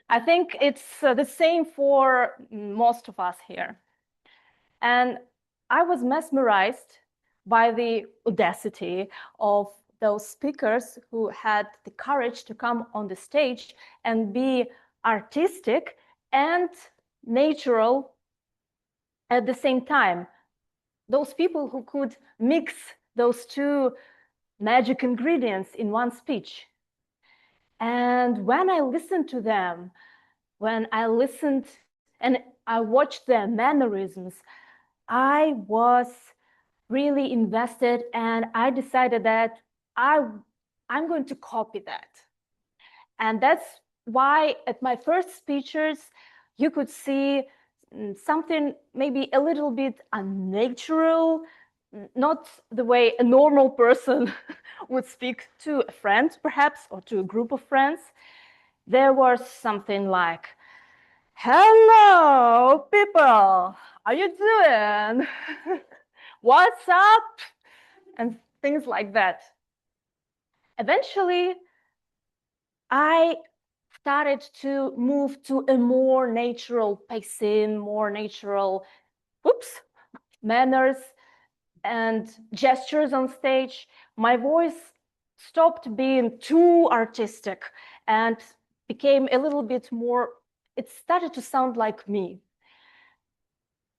I think it's the same for most of us here. And I was mesmerized by the audacity of those speakers who had the courage to come on the stage and be artistic and natural at the same time. Those people who could mix those two magic ingredients in one speech. And when I listened to them, when I listened and I watched their mannerisms, I was really invested, and I decided that I'm going to copy that. And that's why at my first speeches, you could see something maybe a little bit unnatural, not the way a normal person would speak to a friend, perhaps, or to a group of friends. There was something like, "Hello, people, how you doing? What's up?" And things like that. Eventually, I started to move to a more natural pacing, more natural manners and gestures on stage. My voice stopped being too artistic and became a little bit more, it started to sound like me.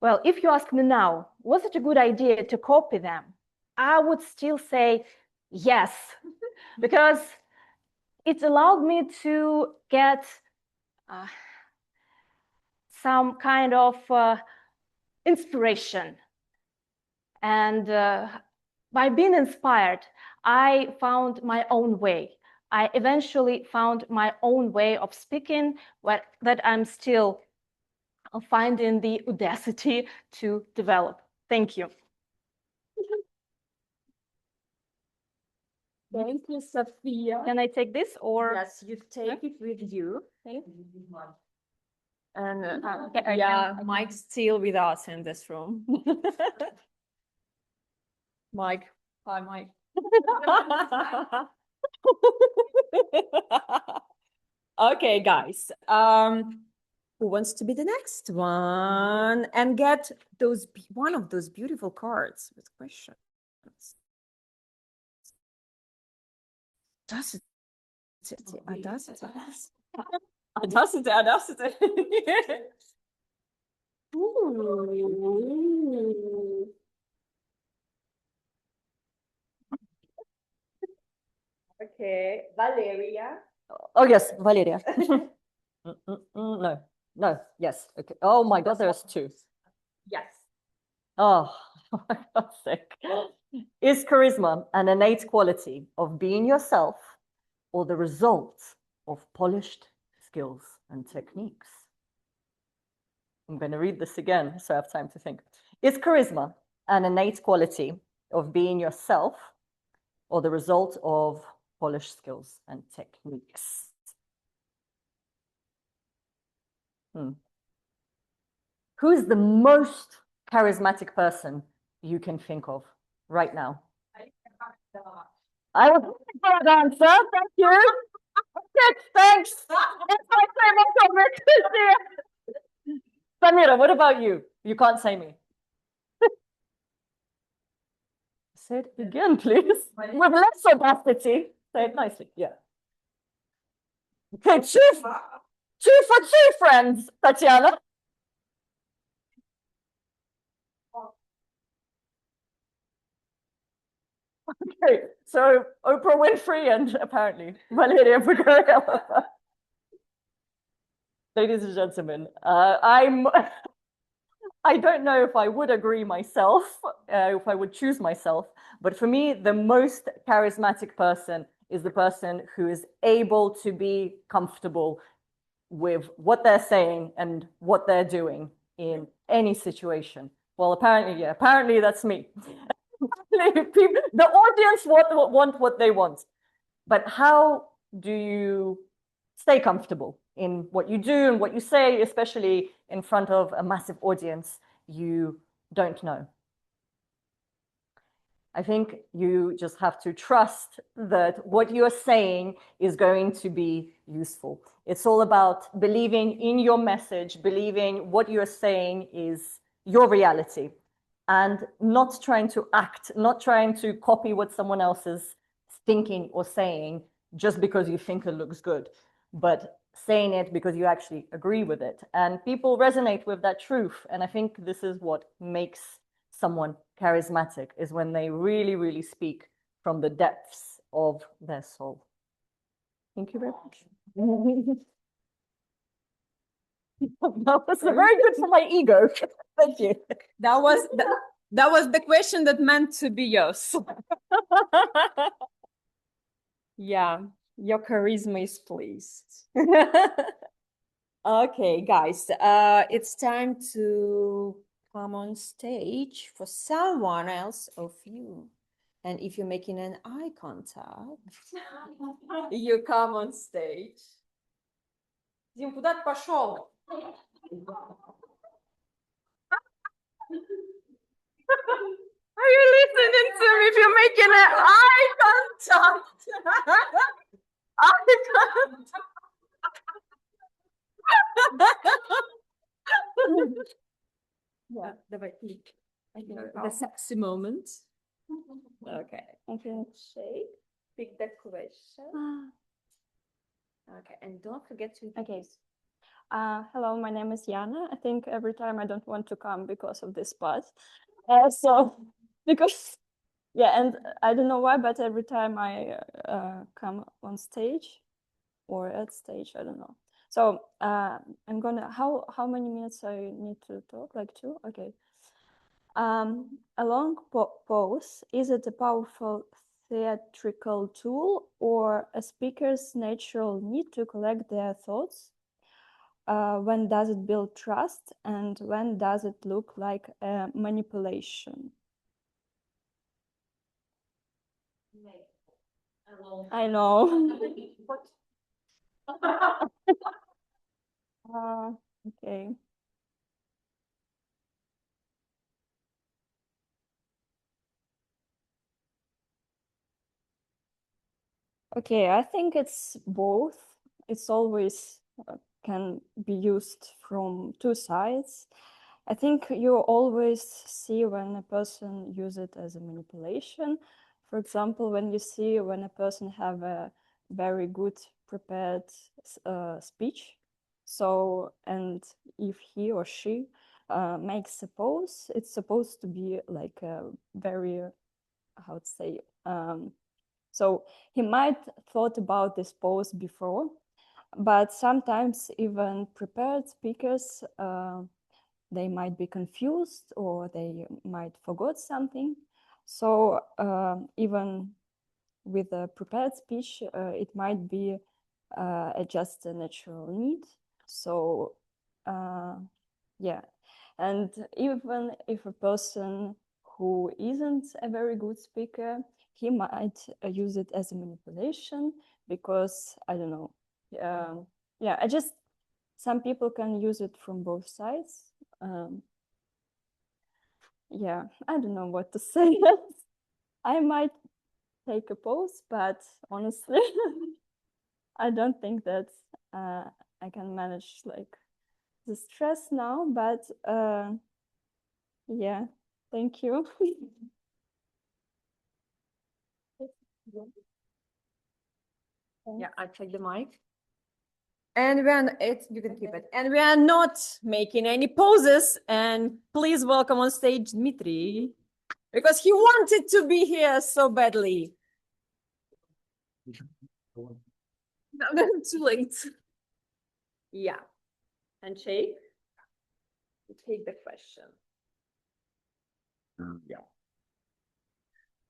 Well, if you ask me now, was it a good idea to copy them? I would still say yes, because it allowed me to get some kind of inspiration. And by being inspired, I found my own way. I eventually found my own way of speaking that I'm still finding the audacity to develop. Thank you. Thank you, Sophia. Can I take this or? Yes, you take it with you. Okay. And yeah, Mike's still with us in this room. Mike, hi, Mike. Okay, guys. Who wants to be the next one and get one of those beautiful cards with questions? Audacity. Ooh. Okay, Valeria. Oh, yes, Valeria. No, yes. Okay. Oh my God, there's two. Yes. Oh, for God's sake. Is charisma an innate quality of being yourself or the result of polished skills and techniques? I'm going to read this again so I have time to think. Is charisma an innate quality of being yourself or the result of polished skills and techniques? Who is the most charismatic person you can think of right now? I was looking for that answer. Thank you. Good, thanks. It's my favorite topic. Samira, what about you? You can't say me. Say it again, please. With less audacity. Say it nicely. Yeah. Okay, two for two, friends, Tatiana. Okay, so Oprah Winfrey and apparently Valeria Bugarella. Ladies and gentlemen, I don't know if I would agree myself, if I would choose myself, but for me, the most charismatic person is the person who is able to be comfortable with what they're saying and what they're doing in any situation. Well, apparently that's me. The audience want what they want. But how do you stay comfortable in what you do and what you say, especially in front of a massive audience you don't know? I think you just have to trust that what you're saying is going to be useful. It's all about believing in your message, believing what you're saying is your reality, and not trying to act, not trying to copy what someone else is thinking or saying just because you think it looks good, but saying it because you actually agree with it. And people resonate with that truth. And I think this is what makes someone charismatic, is when they really, really speak from the depths of their soul. Thank you very much. That was very good for my ego. Thank you. That was the question that meant to be yours. Yeah, your charisma is pleased. Okay, guys, it's time to come on stage for someone else of you. And if you're making an eye contact, you come on stage. Дим, куда ты пошел? Are you listening to me if you're making an eye contact? Eye contact. Yeah, давай. The sexy moment. Okay. Okay. Shake. Pick the question. Okay, and don't forget to. Okay. Hello, my name is Yana. I think every time I don't want to come because of this part. Because and I don't know why, but every time I come on stage or at stage, I don't know. So I'm gonna. How many minutes I need to talk? Like 2? Okay. A long pause, is it a powerful theatrical tool or a speaker's natural need to collect their thoughts? When does it build trust, and when does it look like a manipulation? I know. Okay. Okay, I think it's both. It's always can be used from two sides. I think you always see when a person use it as a manipulation. For example, when you see when a person have a very good prepared speech. So, and if he or she makes a pose, it's supposed to be like a very, how to say, so he might thought about this pose before, but sometimes even prepared speakers, they might be confused or they might forgot something. So even with a prepared speech, it might be just a natural need. So yeah, and even if a person who isn't a very good speaker, he might use it as a manipulation because I don't know. Yeah, some people can use it from both sides. Yeah, I don't know what to say. I might take a pause, but honestly, I don't think that I can manage like the stress now. But yeah, thank you. Yeah, I take the mic. And when it's, you can keep it. And we are not making any poses. And please welcome on stage Dmitry, because he wanted to be here so badly. Too late. Yeah. Handshake. Take the question. Yeah.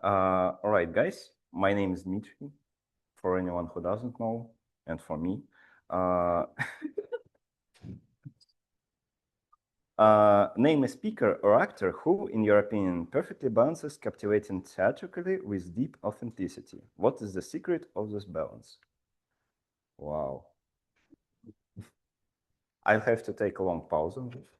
All right, guys. My name is Dmitry, for anyone who doesn't know, and for me. Name a speaker or actor who, in your opinion, perfectly balances captivating theatrically with deep authenticity. What is the secret of this balance? Wow. I'll have to take a long pause on this.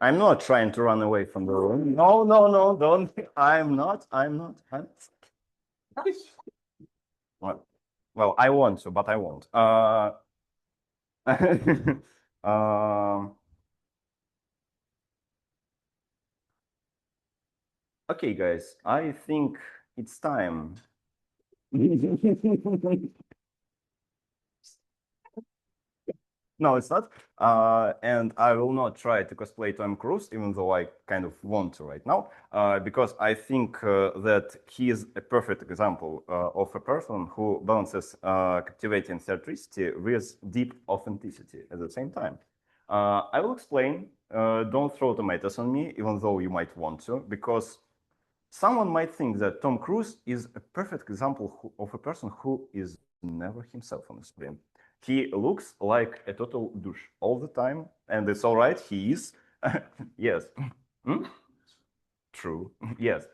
I'm not trying to run away from the room. No, no, no, don't. I'm not. Well, I want to, but I won't. Okay, guys, I think it's time. No, it's not. And I will not try to cosplay Tom Cruise, even though I kind of want to right now, because I think that he is a perfect example of a person who balances captivating theatricity with deep authenticity at the same time. I will explain. Don't throw tomatoes on me, even though you might want to, because someone might think that Tom Cruise is a perfect example of a person who is never himself on the screen. He looks like a total douche all the time, and it's all right, he is. Yes. True, yes.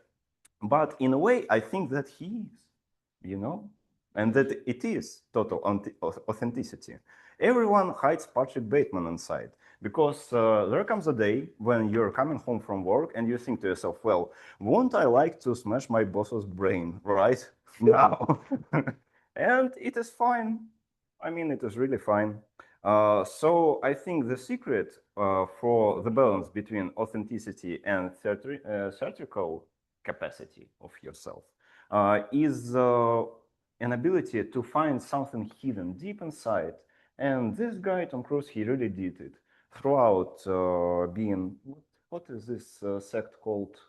But in a way, I think that he is, and that it is total authenticity. Everyone hides Patrick Bateman inside, because there comes a day when you're coming home from work and you think to yourself, well, won't I like to smash my boss's brain right now? And it is fine. I mean, it is really fine. So I think the secret for the balance between authenticity and theatrical capacity of yourself is an ability to find something hidden deep inside. And this guy, Tom Cruise, he really did it throughout being, what is this sect called?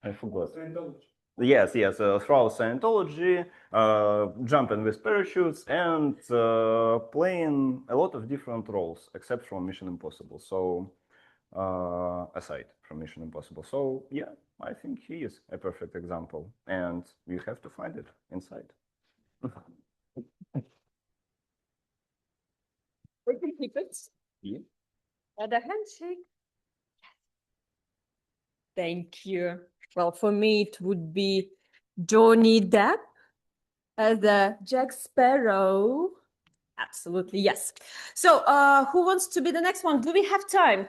I forgot. Yes, throughout Scientology, jumping with parachutes, and playing a lot of different roles, except from Mission Impossible. So, aside from Mission Impossible. So, yeah, I think he is a perfect example, and you have to find it inside. We can keep it. Yeah. And a handshake. Thank you. Well, for me, it would be Johnny Depp as Jack Sparrow. Absolutely, yes. So, who wants to be the next one? Do we have time?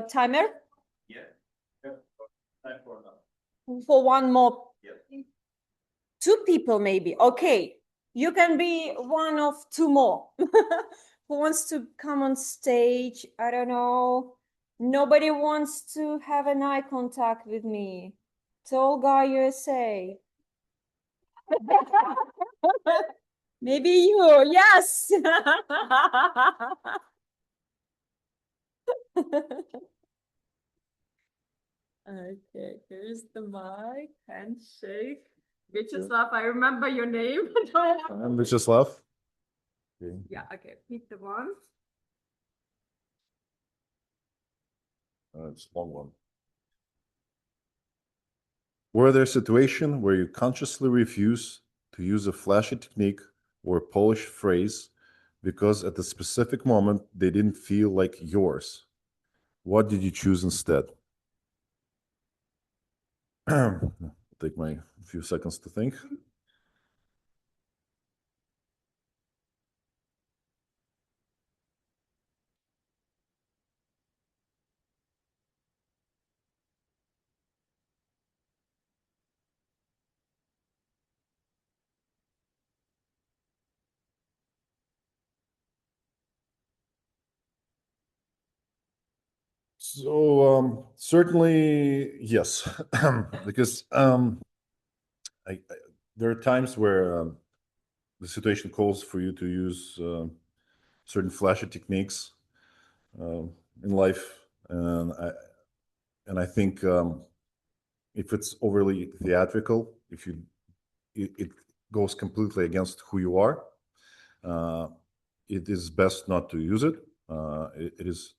Timer? Yeah. Time for now. For one more. Yeah. 2 people, maybe. Okay. You can be one of 2 more. Who wants to come on stage? I don't know. Nobody wants to have an eye contact with me. Tall guy USA. Maybe you, yes. Okay, here's the mic. Handshake. Vyacheslav, I remember your name. I'm Vyacheslav. Okay. Yeah, okay. Pick the one. It's a long one. Were there situations where you consciously refuse to use a flashy technique or a polished phrase because at the specific moment they didn't feel like yours? What did you choose instead? Take my few seconds to think. So certainly yes, because there are times where the situation calls for you to use certain flashy techniques in life, and I think if it's overly theatrical, if it goes completely against who you are, it is best not to use it. It is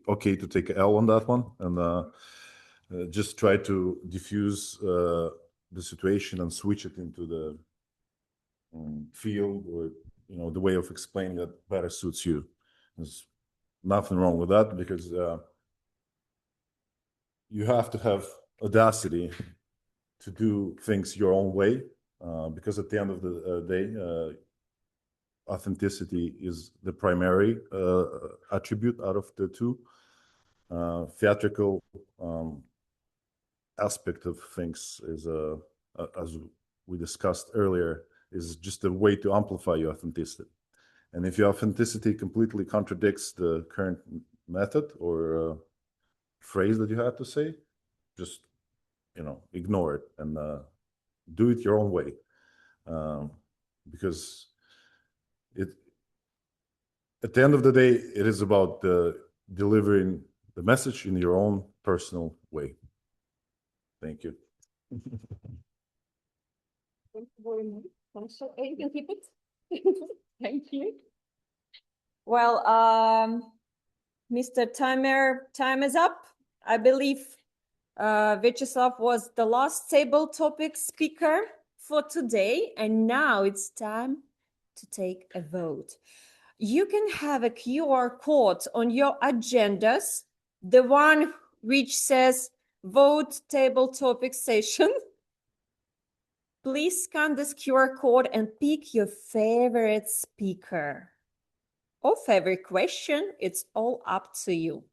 okay to take an L on that one and just try to diffuse the situation and switch it into the field or the way of explaining that better suits you. There's nothing wrong with that because you have to have audacity to do things your own way because at the end of the day, authenticity is the primary attribute out of the two. Theatrical aspect of things is, as we discussed earlier, is just a way to amplify your authenticity. And if your authenticity completely contradicts the current method or phrase that you have to say, just ignore it and do it your own way, because at the end of the day, it is about delivering the message in your own personal way. Thank you. Thank you very much. You can keep it. Thank you. Well, Mr. Timer, time is up. I believe Vyacheslav was the last table topic speaker for today, and now it's time to take a vote. You can have a QR code on your agendas, the one which says vote table topic session. Please scan this QR code and pick your favorite speaker or favorite question. It's all up to you.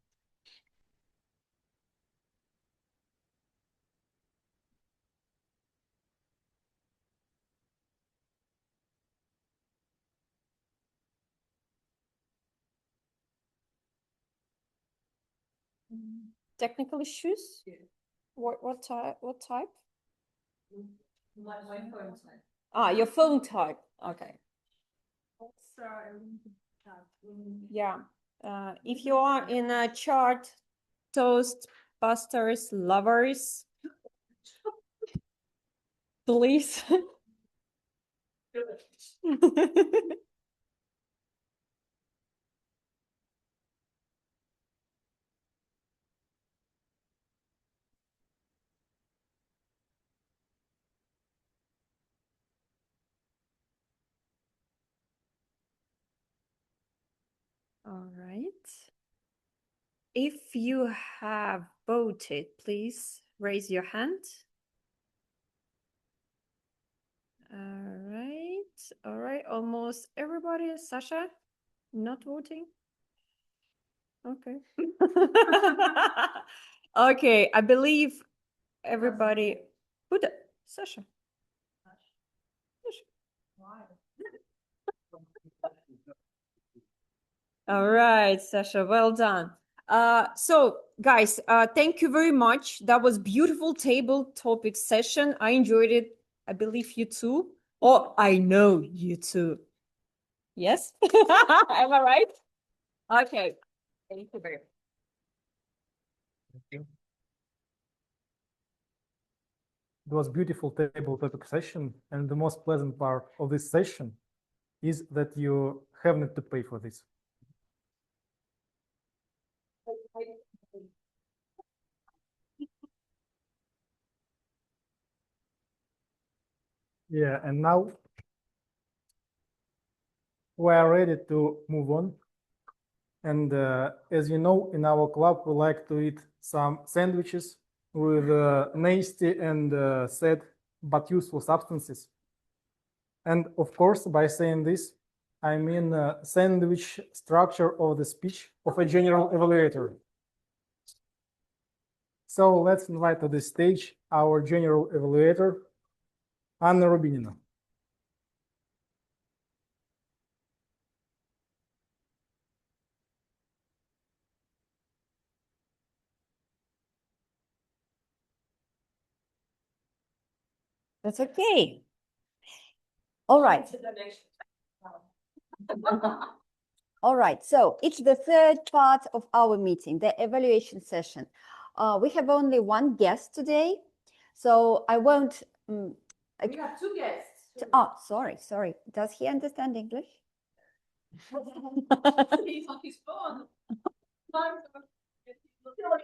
Technical issues? Yeah. What type? What type? My phone type. Ah, your phone type. Okay. Yeah. If you are in a chart, Toastbusters lovers, please. All right. If you have voted, please raise your hand. All right, almost everybody. Sasha, not voting? Okay. Okay, I believe everybody. Who the Sasha? All right, Sasha, well done. So guys, thank you very much. That was beautiful table topic session. I enjoyed it. I believe you too. Oh, I know you too. Yes? Am I right? Okay. Thank you very much. It was beautiful table topic session, and the most pleasant part of this session is that you have not to pay for this. Yeah, and now we are ready to move on. And as you know, in our club, we like to eat some sandwiches with nasty and sad but useful substances. And of course, by saying this, I mean sandwich structure of the speech of a general evaluator. So let's invite to the stage our general evaluator, Anna Rubinina. That's okay. All right. All right, so it's the third part of our meeting, the evaluation session. We have only one guest today, so I won't. We have two guests. Oh, sorry. Does he understand English? He's on his phone.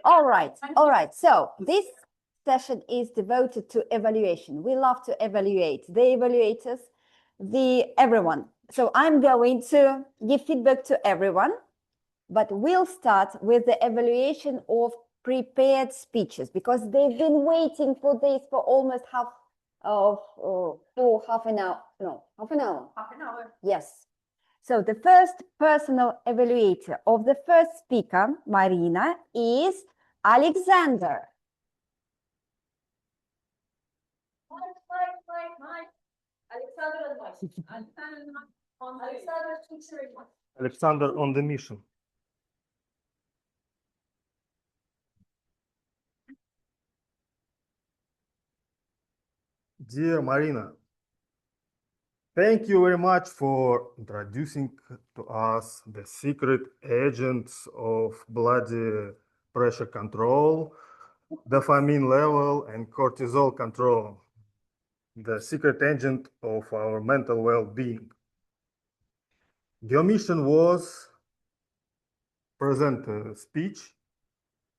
All right. So this session is devoted to evaluation. We love to evaluate the evaluators, everyone. So I'm going to give feedback to everyone, but we'll start with the evaluation of prepared speeches because they've been waiting for this for almost half an hour. No, half an hour. Half an hour. Yes. So the first personal evaluator of the first speaker, Marina, is Alexander. Mike. Alexander and Mike. Alexander teacher and Mike. Alexander on the mission. Dear Marina, thank you very much for introducing to us the secret agents of blood pressure control, dopamine level, and cortisol control, the secret agent of our mental well-being. Your mission was present a speech,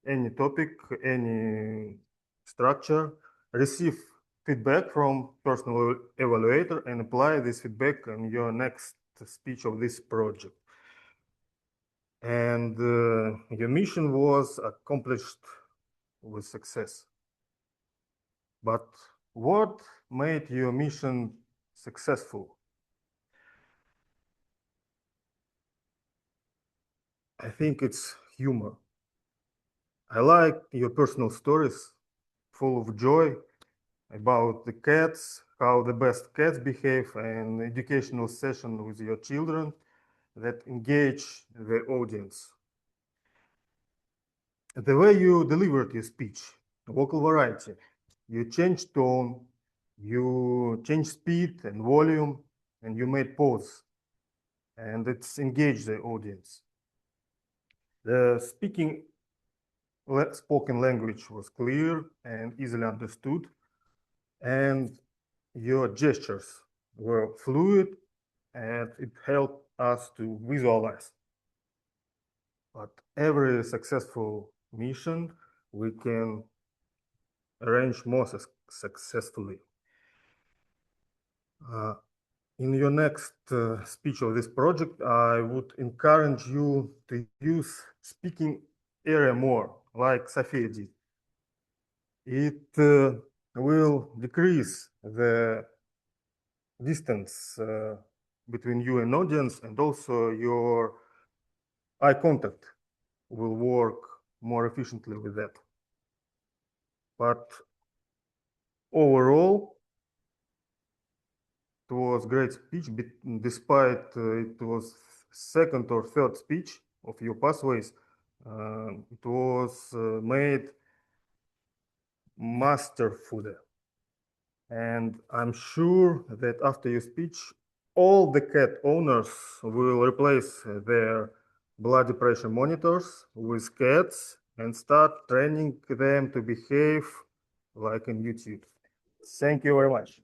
any topic, any structure, receive feedback from personal evaluator and apply this feedback in your next speech of this project. And your mission was accomplished with success. But what made your mission successful? I think it's humor. I like your personal stories, full of joy, about the cats, how the best cats behave, and educational session with your children that engage the audience. The way you delivered your speech, vocal variety, you changed tone, you changed speed and volume, and you made pause, and it's engaged the audience. The spoken language was clear and easily understood, and your gestures were fluid, and it helped us to visualize. But every successful mission, we can arrange more successfully. In your next speech of this project, I would encourage you to use speaking area more, like Sophia did. It will decrease the distance between you and audience, and also your eye contact will work more efficiently with that. But overall, it was great speech, despite it was second or third speech of your pathways. It was made masterfully. And I'm sure that after your speech, all the cat owners will replace their blood pressure monitors with cats and start training them to behave like in YouTube. Thank you very much.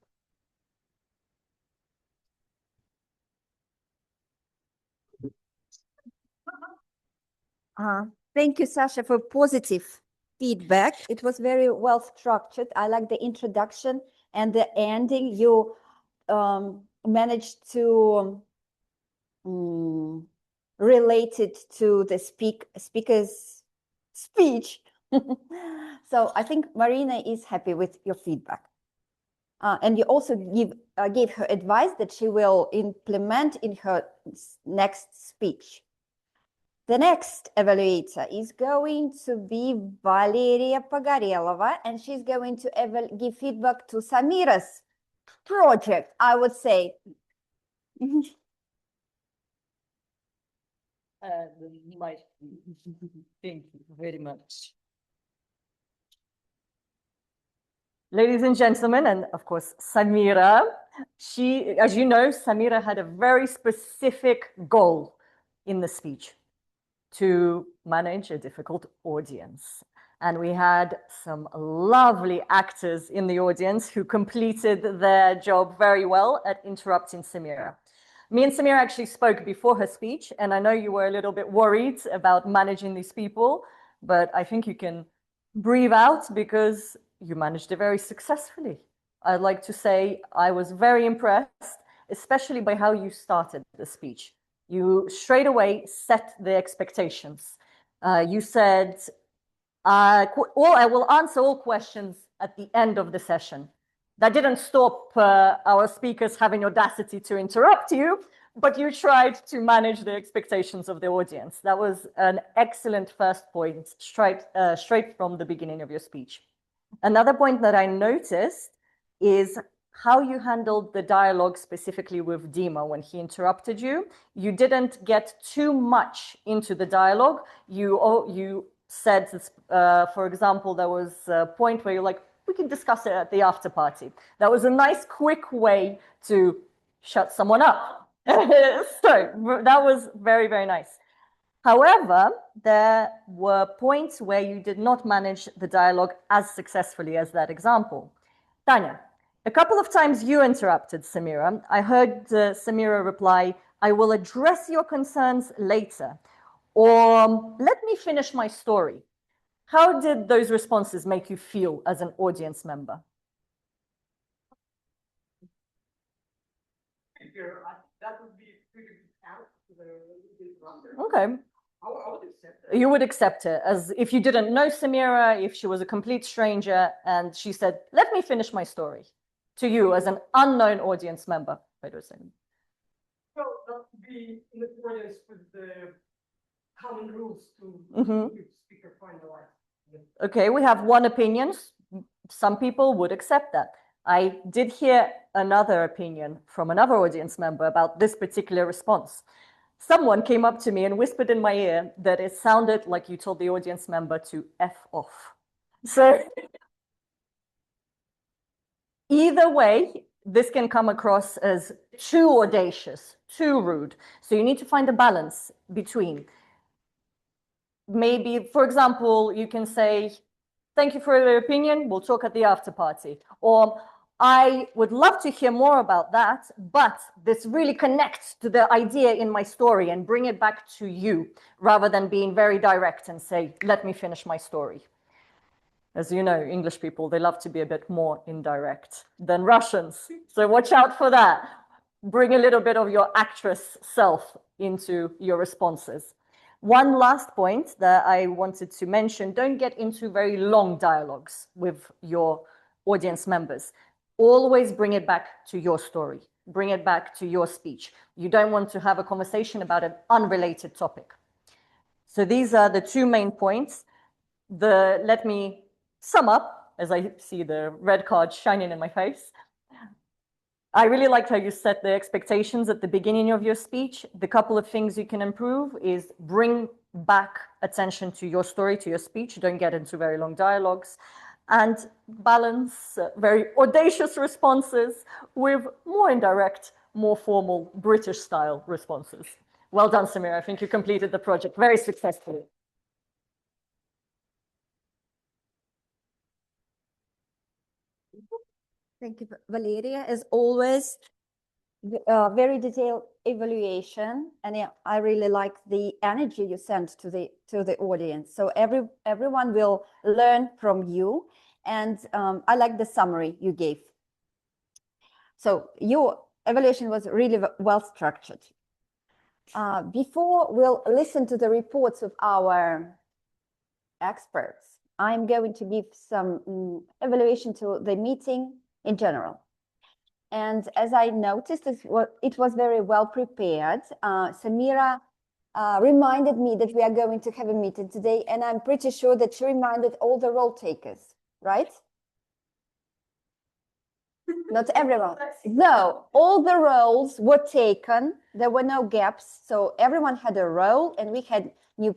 Thank you, Sasha, for positive feedback. It was very well structured. I like the introduction and the ending. You managed to relate it to the speaker's speech. So I think Marina is happy with your feedback. And you also gave her advice that she will implement in her next speech. The next evaluator is going to be Valeria Pogorelova, and she's going to give feedback to Samira's project, I would say. Thank you very much. Ladies and gentlemen, and of course, Samira, as you know, Samira had a very specific goal in the speech: to manage a difficult audience. And we had some lovely actors in the audience who completed their job very well at interrupting Samira. Me and Samira actually spoke before her speech, and I know you were a little bit worried about managing these people, but I think you can breathe out because you managed it very successfully. I'd like to say I was very impressed, especially by how you started the speech. You straight away set the expectations. You said, I will answer all questions at the end of the session. That didn't stop our speakers having audacity to interrupt you, but you tried to manage the expectations of the audience. That was an excellent first point, straight from the beginning of your speech. Another point that I noticed is how you handled the dialogue specifically with Dima when he interrupted you. You didn't get too much into the dialogue. You said, for example, there was a point where you're like, we can discuss it at the after party. That was a nice, quick way to shut someone up. So that was very, very nice. However, there were points where you did not manage the dialogue as successfully as that example. Tanya, a couple of times you interrupted Samira. I heard Samira reply, I will address your concerns later, or let me finish my story. How did those responses make you feel as an audience member? That would be pretty out to the interrupter. Okay. I would accept it. You would accept it as if you didn't know Samira, if she was a complete stranger, and she said, let me finish my story to you as an unknown audience member. Wait a second. Well, that would be in accordance with the common rules to speaker finalize. Okay, we have one opinion. Some people would accept that. I did hear another opinion from another audience member about this particular response. Someone came up to me and whispered in my ear that it sounded like you told the audience member to F off. So either way, this can come across as too audacious, too rude. So you need to find a balance between. Maybe, for example, you can say, thank you for your opinion, we'll talk at the after party. Or, I would love to hear more about that, but this really connects to the idea in my story and bring it back to you, rather than being very direct and say, let me finish my story. As you know, English people, they love to be a bit more indirect than Russians. So watch out for that. Bring a little bit of your actress self into your responses. One last point that I wanted to mention, don't get into very long dialogues with your audience members. Always bring it back to your story. Bring it back to your speech. You don't want to have a conversation about an unrelated topic. So these are the two main points. Let me sum up as I see the red card shining in my face. I really liked how you set the expectations at the beginning of your speech. The couple of things you can improve is bring back attention to your story, to your speech. Don't get into very long dialogues. And balance very audacious responses with more indirect, more formal British-style responses. Well done, Samira. I think you completed the project very successfully. Thank you, Valeria. As always, very detailed evaluation, and yeah, I really like the energy you sent to the audience. So everyone will learn from you, and I like the summary you gave. So your evaluation was really well structured. Before we'll listen to the reports of our experts, I'm going to give some evaluation to the meeting in general. And as I noticed, it was very well prepared. Samira reminded me that we are going to have a meeting today, and I'm pretty sure that she reminded all the role takers, right? Not everyone. No, all the roles were taken. There were no gaps, so everyone had a role, and we had we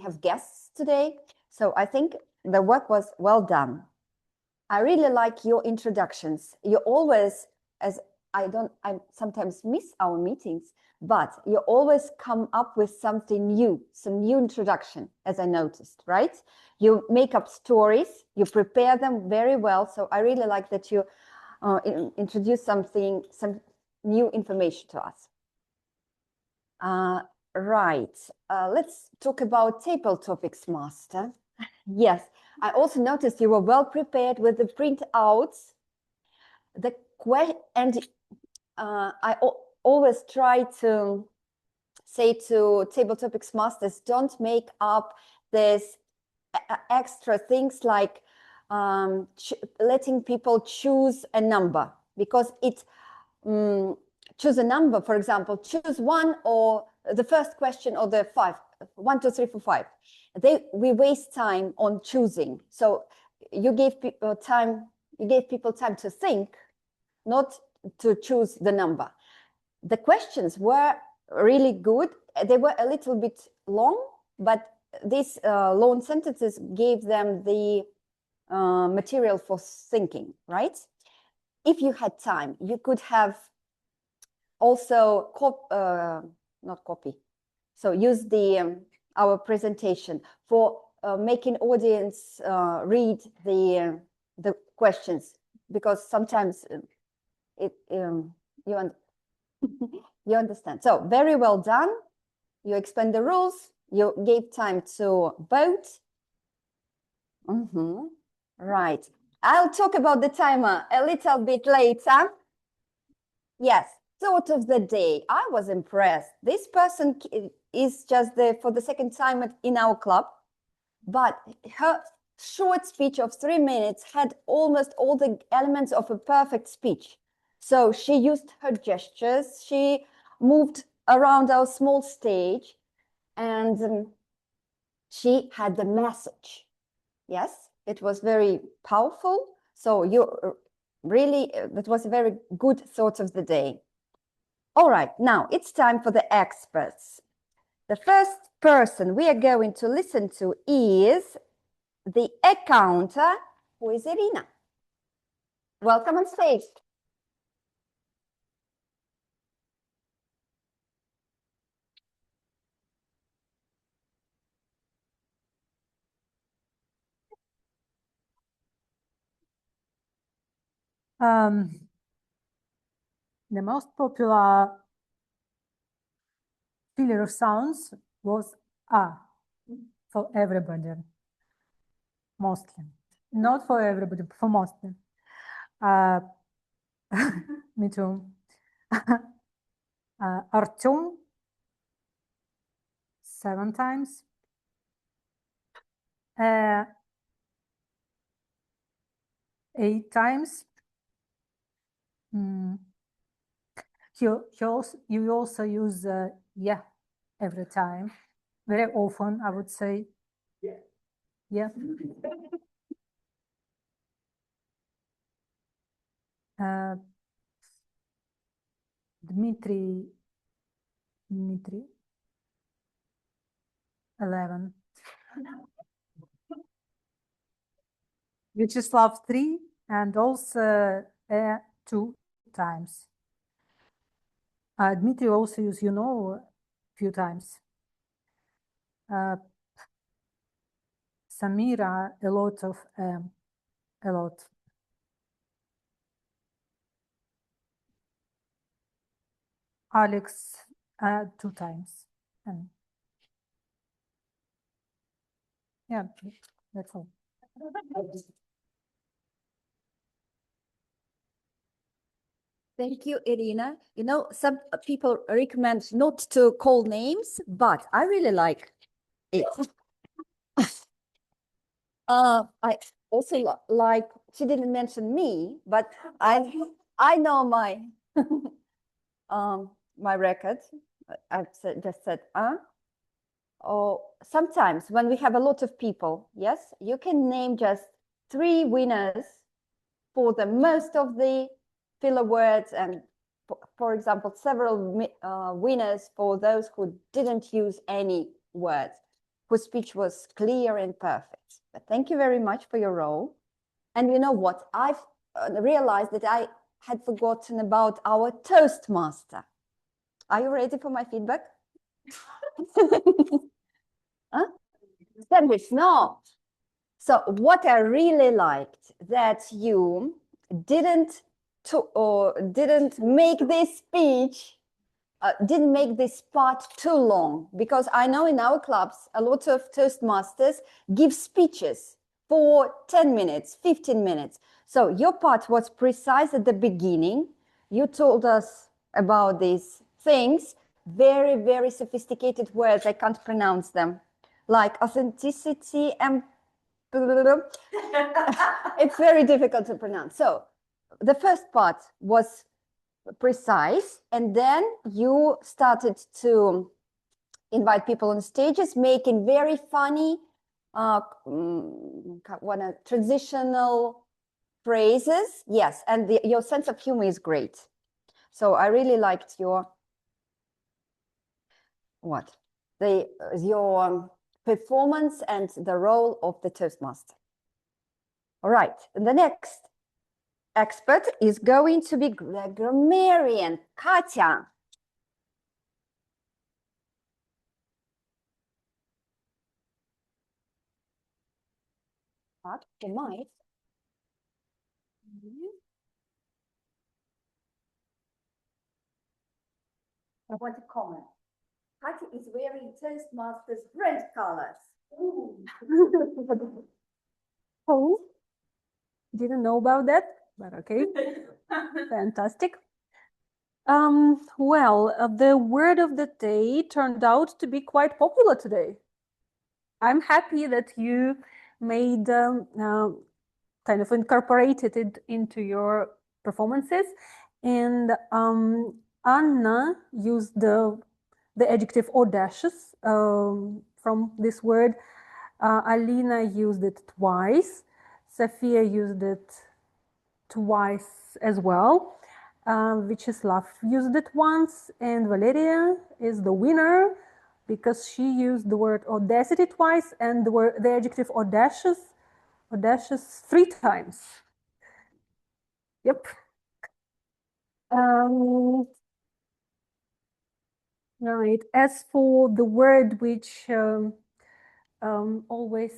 have guests today. So I think the work was well done. I really like your introductions. You always, I sometimes miss our meetings, but you always come up with something new, some new introduction, as I noticed, right? You make up stories, you prepare them very well. So I really like that you introduce some new information to us. Right, let's talk about table topics, Master. Yes, I also noticed you were well prepared with the printouts. I always try to say to table topics masters, don't make up this extra things like letting people choose a number, because it choose a number, for example, choose one or the first question or the 5, 1, 2, 3, 4, 5. We waste time on choosing. So you gave people time to think, not to choose the number. The questions were really good. They were a little bit long, but these long sentences gave them the material for thinking, right? If you had time, you could have also not copy. So use our presentation for making audience read the questions, because sometimes you understand. So very well done. You explained the rules. You gave time to vote. Right. I'll talk about the timer a little bit later. Yes, thought of the day. I was impressed. This person is just for the second time in our club, but her short speech of 3 minutes had almost all the elements of a perfect speech. So she used her gestures, she moved around our small stage, and she had the message. Yes, it was very powerful. So that was a very good thought of the day. All right, now it's time for the experts. The first person we are going to listen to is the accountant, who is Irina. Welcome on stage. The most popular filler of sounds was A for everybody, mostly. Not for everybody, but for mostly. Me too. Artyom 7 times. 8 times. You also use yeah every time, very often, I would say. Yeah. Dmitry 11. Vyacheslav 3, and also 2 times. Dmitry also use, a few times. Samira, a lot. Alex, 2 times. And yeah, that's all. Thank you, Irina. Some people recommend not to call names, but I really like it. I also like, she didn't mention me, but I know my my record. I've just said, or sometimes when we have a lot of people, yes, you can name just 3 winners for the most of the filler words, and for example, several winners for those who didn't use any words, whose speech was clear and perfect. But thank you very much for your role. And you know what? I've realized that I had forgotten about our Toastmaster. Are you ready for my feedback? Huh? Sandwich, no. So what I really liked that you didn't make this speech, didn't make this part too long, because I know in our clubs a lot of Toastmasters give speeches for 10 minutes, 15 minutes. So your part was precise at the beginning. You told us about these things, very, very sophisticated words. I can't pronounce them, like authenticity and it's very difficult to pronounce. So the first part was precise, and then you started to invite people on stages, making very funny transitional phrases. Yes, and your sense of humor is great. So I really liked your performance and the role of the Toastmaster. All right, the next expert is going to be the grammarian, Katya. The mic. I want to comment. Katya is wearing Toastmasters brand colors. Oh, didn't know about that, but okay. Fantastic. Well, the word of the day turned out to be quite popular today. I'm happy that you made kind of incorporated it into your performances, and Anna used the adjective audacious from this word. Alina used it twice. Sophia used it twice as well. Vyacheslav used it once, and Valeria is the winner because she used the word audacity twice and the adjective audacious 3 times. Yep. Right. As for the word which always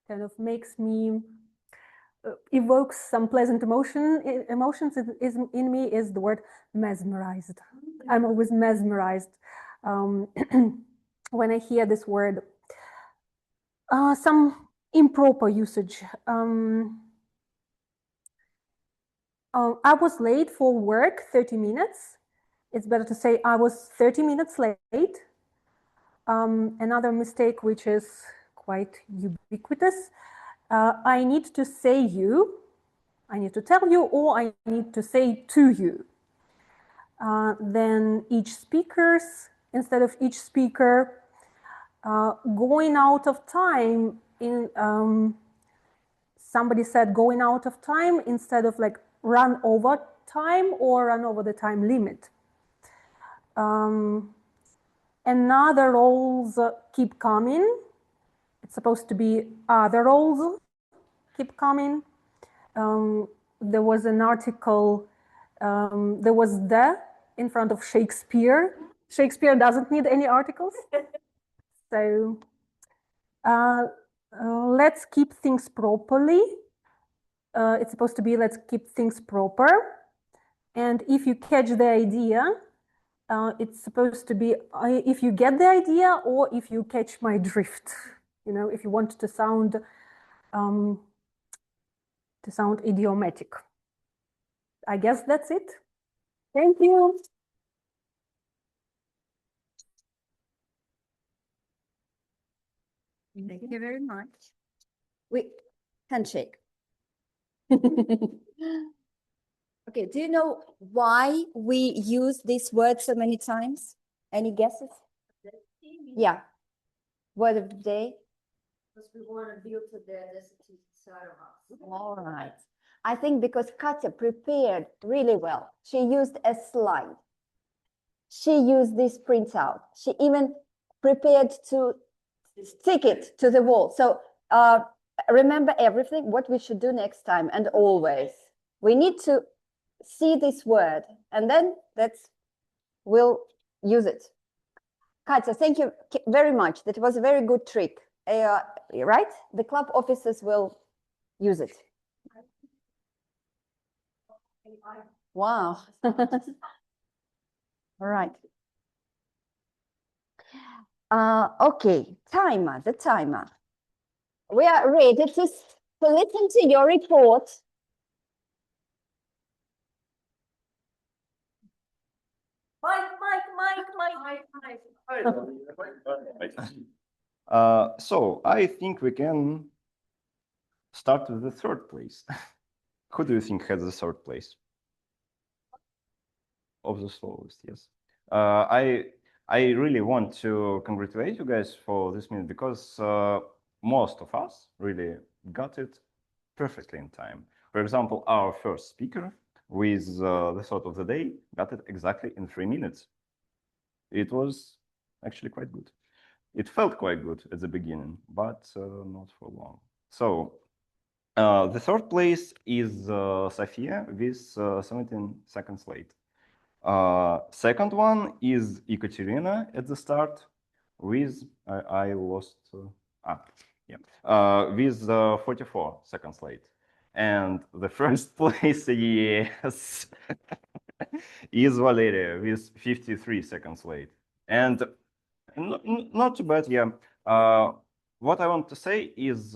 kind of makes me evokes some pleasant emotions in me is the word mesmerized. I'm always mesmerized when I hear this word. Some improper usage. I was late for work 30 minutes. It's better to say I was 30 minutes late. Another mistake, which is quite ubiquitous, I need to say you, I need to tell you, or I need to say to you. Then each speakers, instead of each speaker, going out of time in, somebody said going out of time instead of like run over time or run over the time limit. Another roles keep coming. It's supposed to be other roles keep coming. There was an article, there was the in front of Shakespeare. Shakespeare doesn't need any articles. So let's keep things properly. It's supposed to be let's keep things proper. And if you catch the idea, it's supposed to be if you get the idea or if you catch my drift. You know, if you want to sound idiomatic. I guess that's it. Thank you. Thank you very much. We handshake. Okay, do you know why we use this word so many times? Any guesses? Yeah. Word of the day. Because we want to build to the identity inside of us. All right. I think because Katya prepared really well. She used a slide. She used this printout. She even prepared to stick it to the wall. So remember everything, what we should do next time and always. We need to see this word and then we'll use it. Katya, thank you very much. That was a very good trick, right? The club officers will use it. Wow. All right. Okay, timer, the timer. We are ready to listen to your report. So I think we can start with the third place. Who do you think has the third place? Of the slowest, yes. I really want to congratulate you guys for this minute because most of us really got it perfectly in time. For example, our first speaker with the thought of the day got it exactly in 3 minutes. It was actually quite good. It felt quite good at the beginning, but not for long. So the third place is Sofia with 17 seconds late. Second one is Ekaterina at the start with I lost with 44 seconds late. And the first place, yes, is Valeria with 53 seconds late. And not too bad, yeah. What I want to say is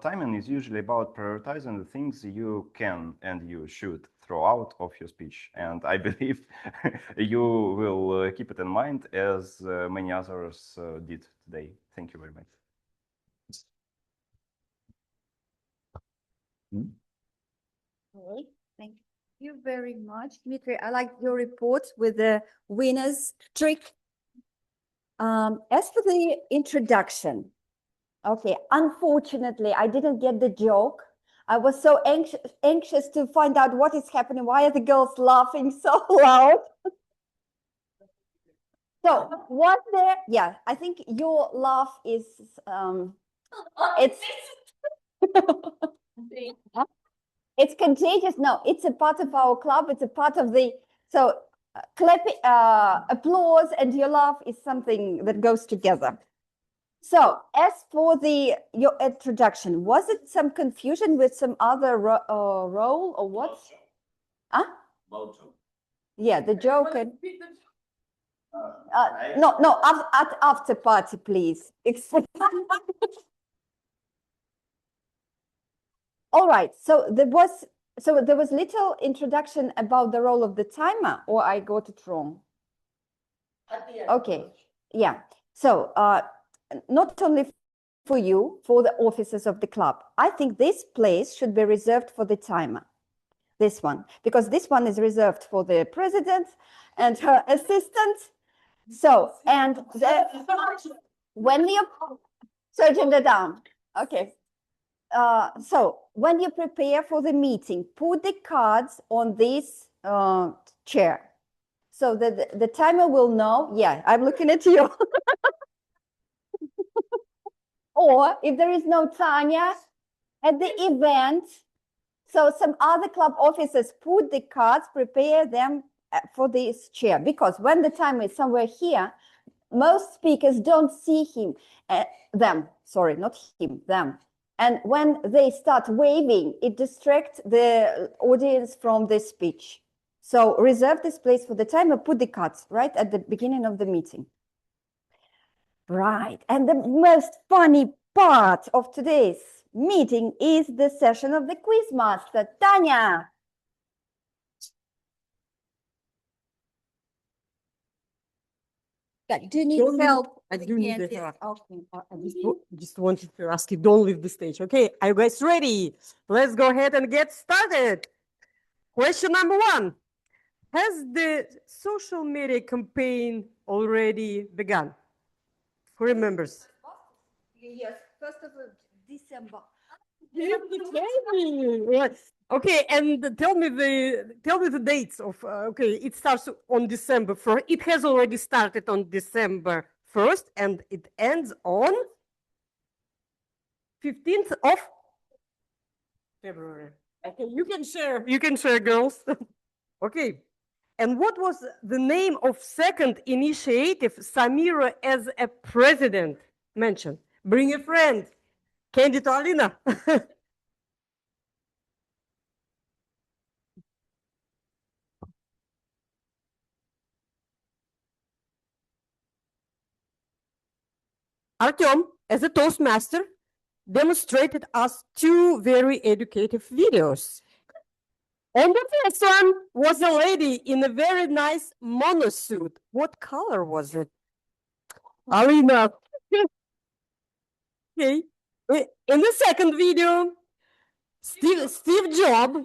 timing is usually about prioritizing the things you can and you should throw out of your speech. And I believe you will keep it in mind as many others did today. Thank you very much. Thank you very much, Dmitry. I like your report with the winner's trick. As for the introduction, okay, unfortunately, I didn't get the joke. I was so anxious to find out what is happening. Why are the girls laughing so loud? So, was there? Yeah, I think your laugh is it's contagious. No, it's a part of our club. It's a part of the clapping, applause, and your laugh is something that goes together. So, as for your introduction, was it some confusion with some other role or what? Yeah, the joke. And, no, at after party, please. All right. So there was little introduction about the role of the timer, or I got it wrong. Okay. Yeah. So not only for you, for the officers of the club. I think this place should be reserved for the timer. This one, because this one is reserved for the president and her assistant. So, and when you turn it down, okay. So when you prepare for the meeting, put the cards on this chair, so that the timer will know. Yeah, I'm looking at you. Or if there is no Tanya at the event, so some other club officers put the cards, prepare them for this chair, because when the timer is somewhere here, most speakers don't see him, them, and when they start waving, it distracts the audience from the speech. So reserve this place for the timer, put the cards right at the beginning of the meeting. Right, and the most funny part of today's meeting is the session of the Quizmaster. Tanya. Do you need help? I do need the help. Okay. I just wanted to ask you, don't leave the stage. Okay, are you guys ready? Let's go ahead and get started. Question number 1. Has the social media campaign already begun? Who remembers? Yes, 1st of December. Right. Okay, and tell me the dates of. Okay, it starts on December 1st. It has already started on December 1st, and it ends on 15th of February. Okay, you can share. You can share, girls. Okay. And what was the name of second initiative Samira as a president mentioned? Bring a friend. Candy to Alina. Artyom, as a Toastmaster, demonstrated us 2 very educative videos. On the first one was a lady in a very nice monosuit. What color was it? Alina. Okay. In the second video, Steve Jobs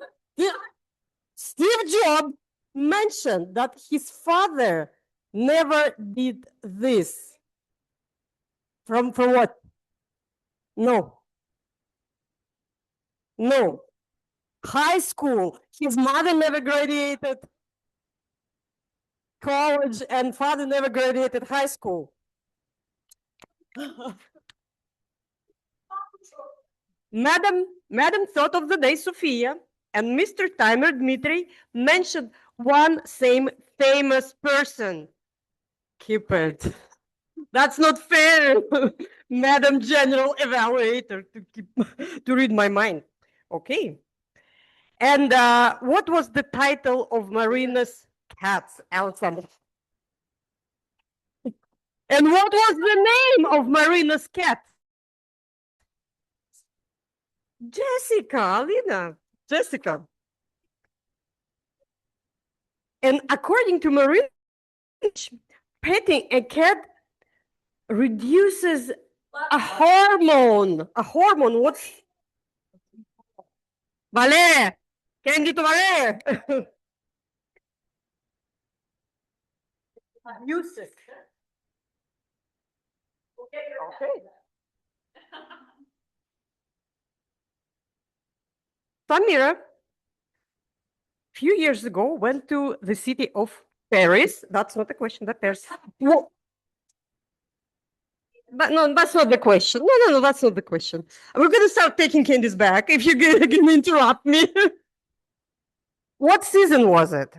mentioned that his father never did this. From what? No. No. High school. His mother never graduated college and father never graduated high school. Madam Thought of the Day, Sophia, and Mr. Timer, Dmitry, mentioned one same famous person. Keep it. That's not fair, Madam General Evaluator, to read my mind. Okay. And what was the title of Marina's cats, Alexander? And what was the name of Marina's cat? Jessica, Alina, Jessica. And according to Marina, petting a cat reduces a hormone. A hormone, what's? Vale, Candy to Vale. Music. Okay. Samira, a few years ago, went to the city of Paris. That's not a question, but Paris. Well, but no, that's not the question. No, that's not the question. We're going to start taking candies back if you're going to interrupt me. What season was it?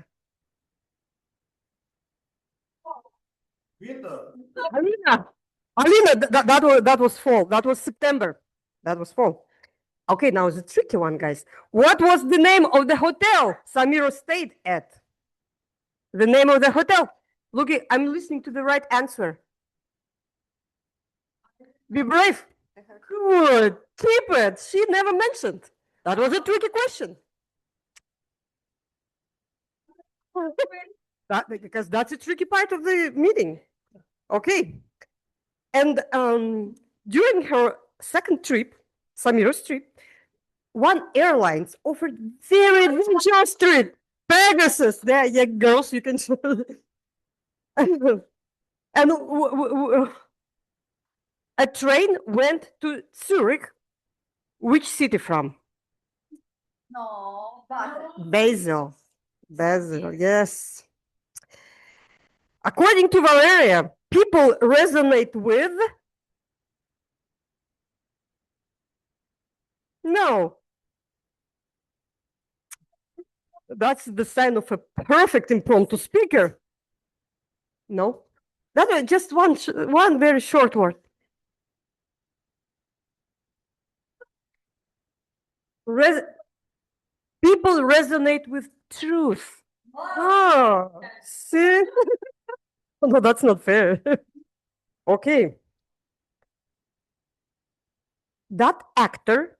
Alina, that was fall. That was September. That was fall. Okay, now it's a tricky one, guys. What was the name of the hotel Samira stayed at? The name of the hotel. Look, I'm listening to the right answer. Be brave. Good. Keep it. She never mentioned. That was a tricky question. Because that's a tricky part of the meeting. Okay. And during her second trip, Samira's trip, one airlines offered very dangerous trip, Pegasus. There, yeah, girls, you can. And a train went to Zurich. Which city from? No, Basel. Basel, yes. According to Valeria, people resonate with. No. That's the sign of a perfect impromptu speaker. No. That was just one very short word. People resonate with truth. Oh, see? No, that's not fair. Okay. That actor.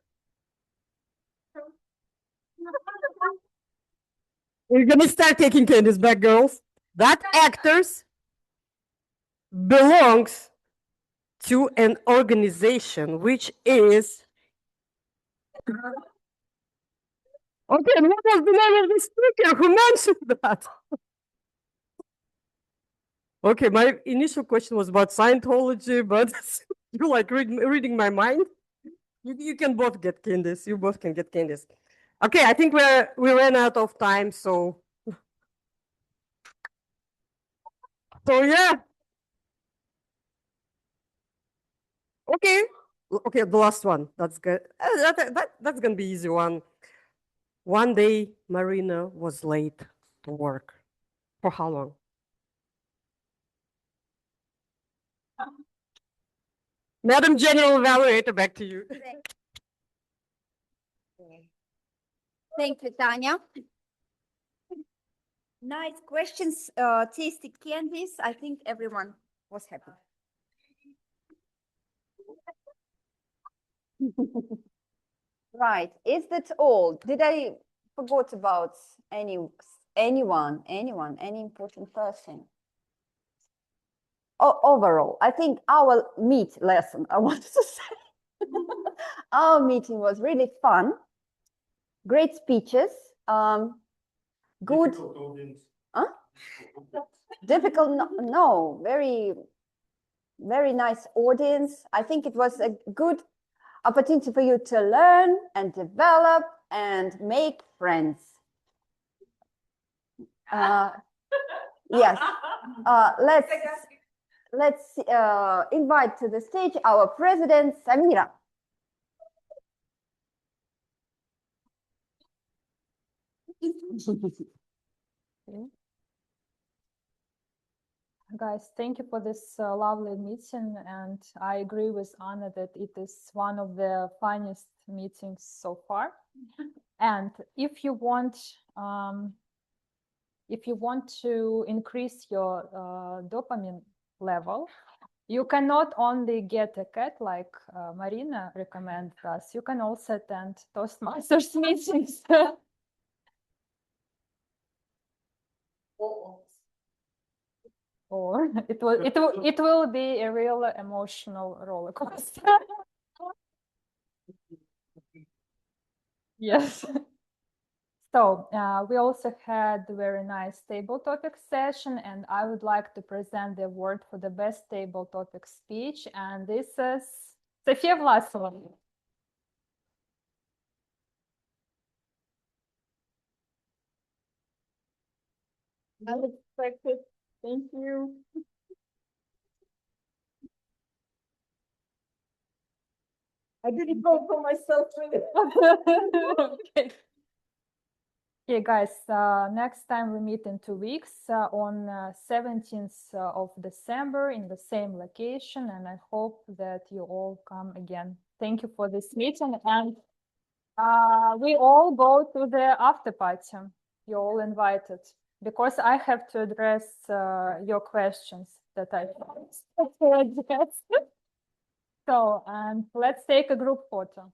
We're gonna start taking candies back, girls. That actors belongs to an organization which is. Okay, and what was the name of the speaker who mentioned that? Okay, my initial question was about Scientology, but you like reading my mind. You can both get candies. You both can get candies. Okay, I think we ran out of time, so yeah. Okay, okay, the last one. That's good. That's gonna be easy one. One day, Marina was late to work. For how long? Madam General Evaluator, back to you. Thank you, Tanya. Nice questions, tasted candies. I think everyone was happy. Right, is that all? Did I forgot about anyone, any important person? Overall, I think our meet lesson, I want to say, our meeting was really fun. Great speeches. Good. Huh? Difficult? No, very, very nice audience. I think it was a good opportunity for you to learn and develop and make friends. Yes. Let's invite to the stage our president, Samira. Guys, thank you for this lovely meeting, and I agree with Anna that it is one of the funniest meetings so far. And if you want to increase your dopamine level, you can not only get a cat like Marina recommends us, you can also attend Toastmasters meetings. Or it will be a real emotional roller coaster. Yes. So we also had a very nice table topic session, and I would like to present the award for the best table topic speech, and this is Sofia Vlasova. Unexpected. Thank you. I didn't go for myself. Okay. Okay, guys, next time we meet in 2 weeks on 17th of December in the same location, and I hope that you all come again. Thank you for this meeting, and we all go to the after party. You're all invited, because I have to address your questions that I addressed. So, and let's take a group photo.